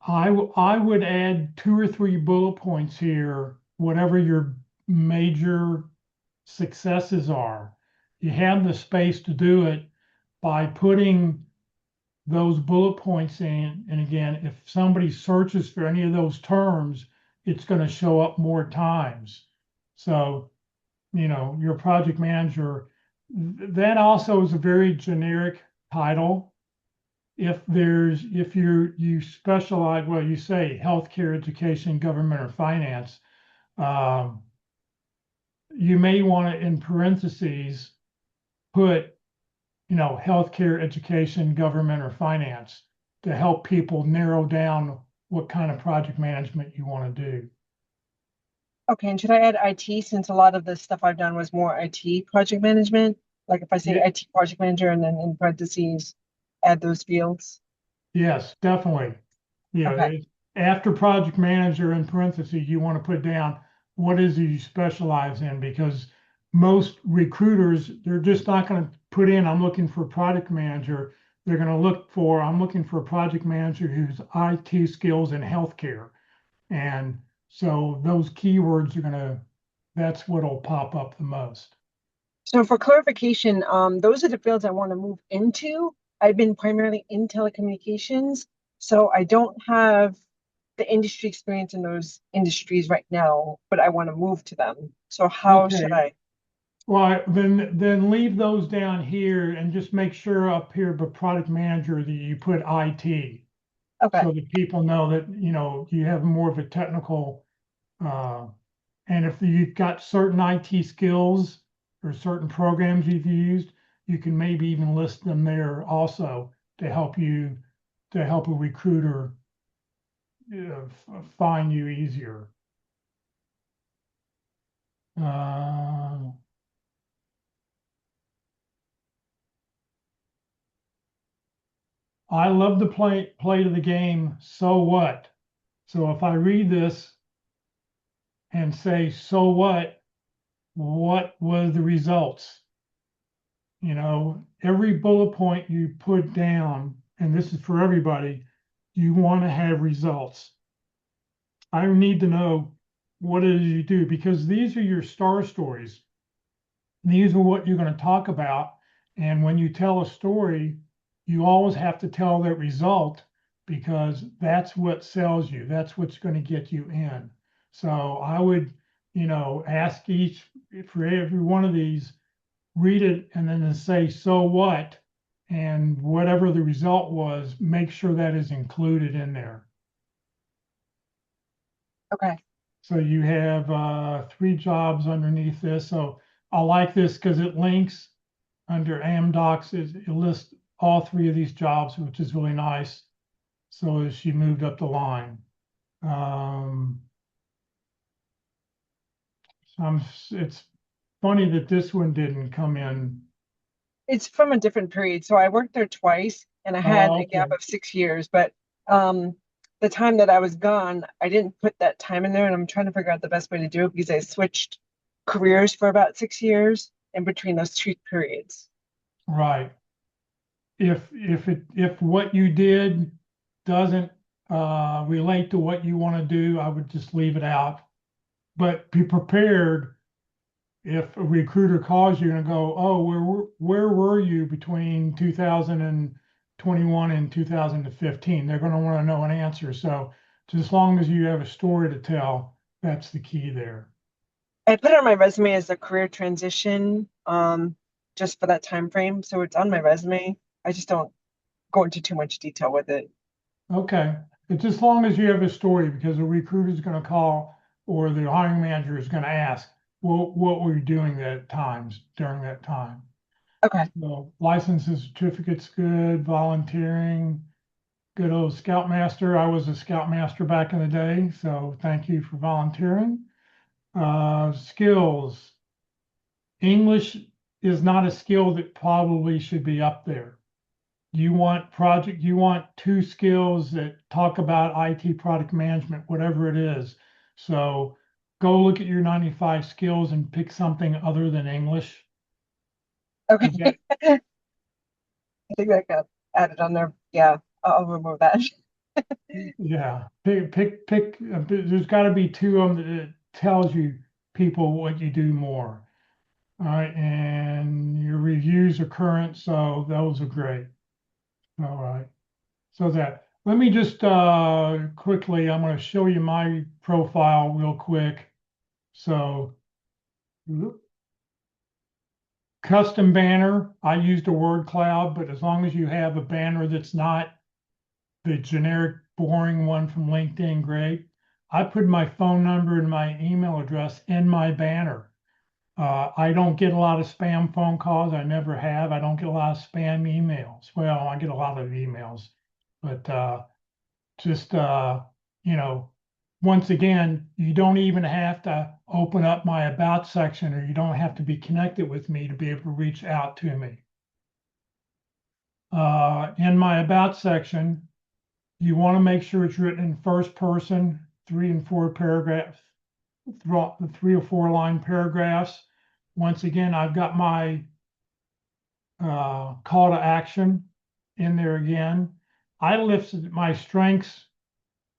I would add 2 or 3 bullet points here, whatever your major successes are. You have the space to do it by putting those bullet points in. And again, if somebody searches for any of those terms, it's going to show up more times. So, your project manager, that also is a very generic title. If you specialize, well, you say healthcare, education, government, or finance, you may want to, in parentheses, put, healthcare, education, government, or finance, to help people narrow down what kind of project management you want to do. Okay, and should I add IT, since a lot of the stuff I've done was more IT project management? Like if I say Yeah. IT project manager and then in parentheses, add those fields? Yes, definitely. Okay. After project manager in parentheses, you want to put down what is it you specialize in, because most recruiters, they're just not going to put in, I'm looking for a product manager. They're going to look for, I'm looking for a project manager who's IT skills in healthcare. And so those keywords that's what'll pop up the most. So for clarification, those are the fields I want to move into. I've been primarily in telecommunications, so I don't have the industry experience in those industries right now, but I want to move to them. So how should Okay. I? Well, then leave those down here and just make sure up here, but product manager, that you put IT. Okay. So that people know that, you have more of a technical, and if you've got certain IT skills or certain programs you've used, you can maybe even list them there also to help a recruiter find you easier. I love to play to the game. So what? So if I read this and say, so what was the results? Every bullet point you put down, and this is for everybody, you want to have results. I need to know what it is you do, because these are your star stories. These are what you're going to talk about. And when you tell a story, you always have to tell that result, because that's what sells you. That's what's going to get you in. So I would, ask for every one of these, read it and then say, so what? And whatever the result was, make sure that is included in there. Okay. So you have 3 jobs underneath this. So I like this because it links under AmDocs. It lists all 3 of these jobs, which is really nice. So as she moved up the line. It's funny that this one didn't come in. It's from a different period. So I worked there twice and I had a gap Okay. of 6 years, but the time that I was gone, I didn't put that time in there, and I'm trying to figure out the best way to do it because I switched careers for about 6 years in between those 2 periods. Right. If what you did doesn't relate to what you want to do, I would just leave it out. But be prepared if a recruiter calls you and go, oh, where were you between 2021 and 2015? They're going to want to know an answer. So just as long as you have a story to tell, that's the key there. I put it on my resume as a career transition, just for that time frame. So it's on my resume. I just don't go into too much detail with it. Okay. It's as long as you have a story, because the recruiter is going to call or the hiring manager is going to ask, well, what were you doing during that time? Okay. So licenses, certificates, good, volunteering, good old Scoutmaster. I was a Scoutmaster back in the day, so thank you for volunteering. Skills. English is not a skill that probably should be up there. You want 2 skills that talk about IT product management, whatever it is. So go look at your 95 skills and pick something other than English. Okay. Yeah. I think that got added on there. Yeah, I'll remove that. Yeah, pick. There's got to be 2 of them that tells you people what you do more. All right, and your reviews are current, so those are great. All right, so let me just quickly, I'm going to show you my profile real quick. So custom banner, I used a word cloud, but as long as you have a banner that's not the generic boring one from LinkedIn, great. I put my phone number and my email address in my banner. I don't get a lot of spam phone calls. I never have. I don't get a lot of spam emails. Well, I get a lot of emails, but just once again, you don't even have to open up my about section, or you don't have to be connected with me to be able to reach out to me. In my about section, you want to make sure it's written in first person, 3 and 4 paragraphs, 3 or 4 line paragraphs. Once again, I've got my call to action in there again. I listed my strengths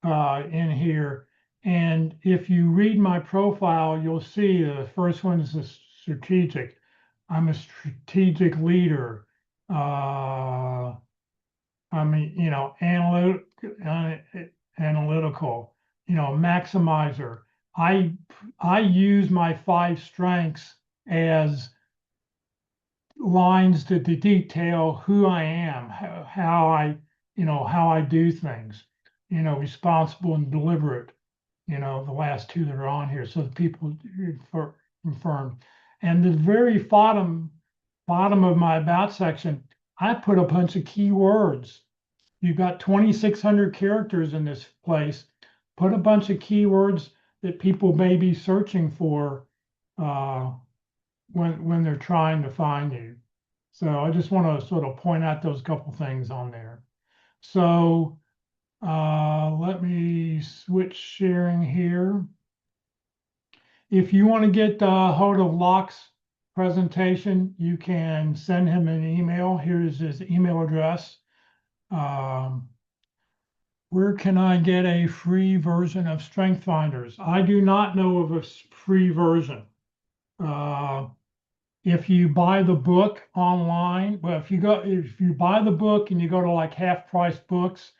in here. And if you read my profile, you'll see the first one is a strategic. I'm a strategic leader. Analytical, maximizer. I use my 5 strengths as lines to detail who I am, how I do things, responsible and deliberate, the last 2 that are on here, so that people confirm. And the very bottom of my about section, I put a bunch of keywords. You've got 2,600 characters in this place. Put a bunch of keywords that people may be searching for when they're trying to find you. So I just want to sort of point out those couple things on there. So let me switch sharing here. If you want to get hold of Locke's presentation, you can send him an email. Here's his email address. Where can I get a free version of Strength Finders? I do not know of a free version. If you buy the book online, well, if you buy the book and you go to like Half Price Books,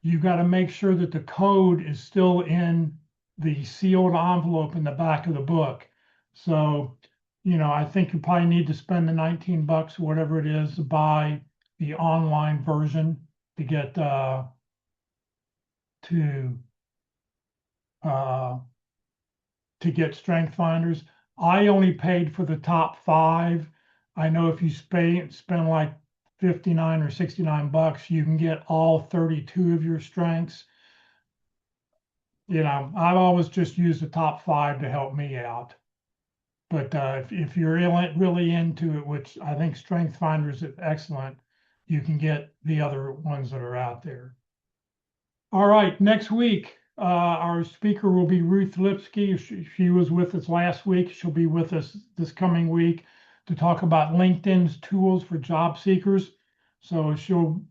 you got to make sure that the code is still in the sealed envelope in the back of the book. So, I think you probably need to spend the 19 bucks or whatever it is to buy the online version to get to get Strength Finders. I only paid for the top 5. I know if you spend like 59 or 69 bucks, you can get all 32 of your strengths. I've always just used the top 5 to help me out. But if you're really into it, which I think Strength Finders is excellent, you can get the other ones that are out there. All right, next week, our speaker will be Ruth Lipsky. She was with us last week. She'll be with us this coming week to talk about LinkedIn's tools for job seekers. So I'm sure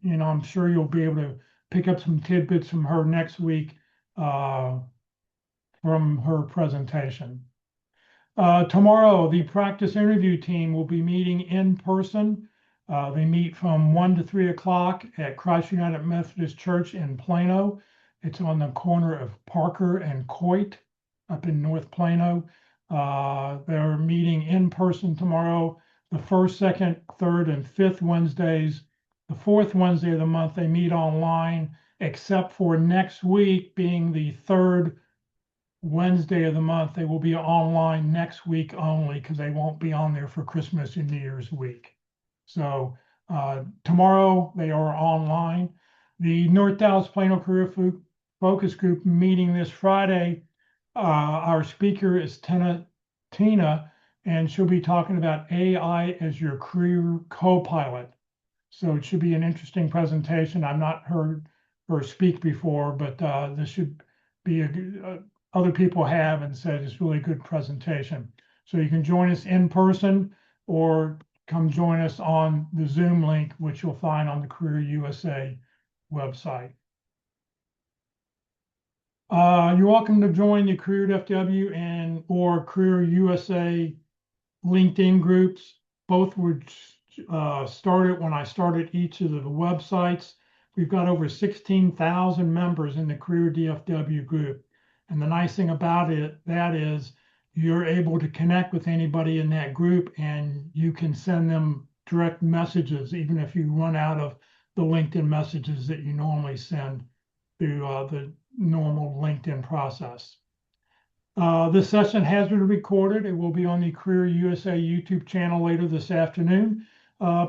you'll be able to pick up some tidbits from her next week from her presentation. Tomorrow, the practice interview team will be meeting in person. They meet from 1 to 3 o'clock at Christ United Methodist Church in Plano. It's on the corner of Parker and Coit up in North Plano. They're meeting in person tomorrow, the first, second, third, and fifth Wednesdays. The fourth Wednesday of the month, they meet online, except for next week being the third Wednesday of the month. They will be online next week only because they won't be on there for Christmas and New Year's week. So tomorrow they are online. The North Dallas Plano Career Focus Group meeting this Friday. Our speaker is Tina, and she'll be talking about AI as your career co-pilot. So it should be an interesting presentation. I've not heard her speak before, but this should be other people have and said it's really a good presentation. So you can join us in person or come join us on the Zoom link, which you'll find on the Career USA website. You're welcome to join the Career FW and or Career USA LinkedIn groups. Both were started when I started each of the websites. We've got over 16,000 members in the Career DFW group. And the nice thing about that is you're able to connect with anybody in that group and you can send them direct messages, even if you run out of the LinkedIn messages that you normally send through the normal LinkedIn process. This session has been recorded. It will be on the Career USA YouTube channel later this afternoon.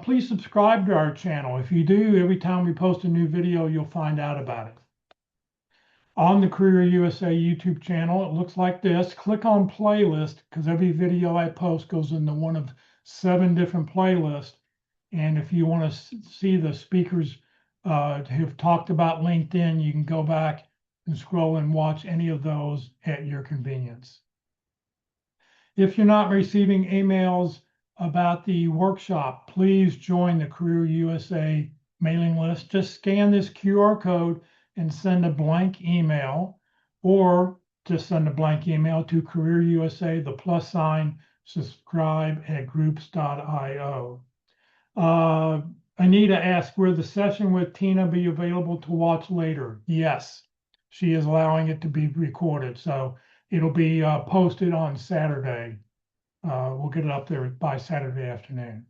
Please subscribe to our channel. If you do, every time we post a new video, you'll find out about it. On the Career USA YouTube channel, it looks like this. Click on playlist because every video I post goes into one of 7 different playlists. And if you want to see the speakers have talked about LinkedIn, you can go back and scroll and watch any of those at your convenience. If you're not receiving emails about the workshop, please join the Career USA mailing list. Just scan this QR code and send a blank email, or just send a blank email to Career USA, the +subscribe@groups.io. Anita asked, will the session with Tina be available to watch later? Yes, she is allowing it to be recorded. So it'll be posted on Saturday. We'll get it up there by Saturday afternoon.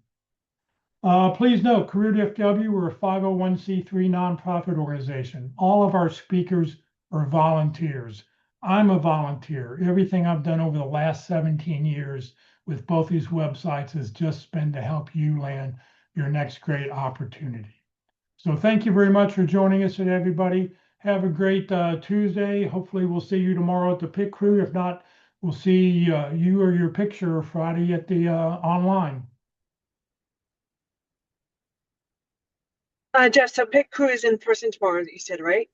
Please note, Career DFW, we're a 501c3 nonprofit organization. All of our speakers are volunteers. I'm a volunteer. Everything I've done over the last 17 years with both these websites has just been to help you land your next great opportunity. So thank you very much for joining us today, everybody. Have a great Tuesday. Hopefully we'll see you tomorrow at the Pit Crew. If not, we'll see you or your picture Friday at the online. Jeff, so Pit Crew is in person tomorrow, you said, right?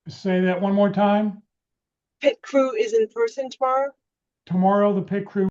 Say that one more time. Pit Crew is in person tomorrow? Tomorrow, the Pit Crew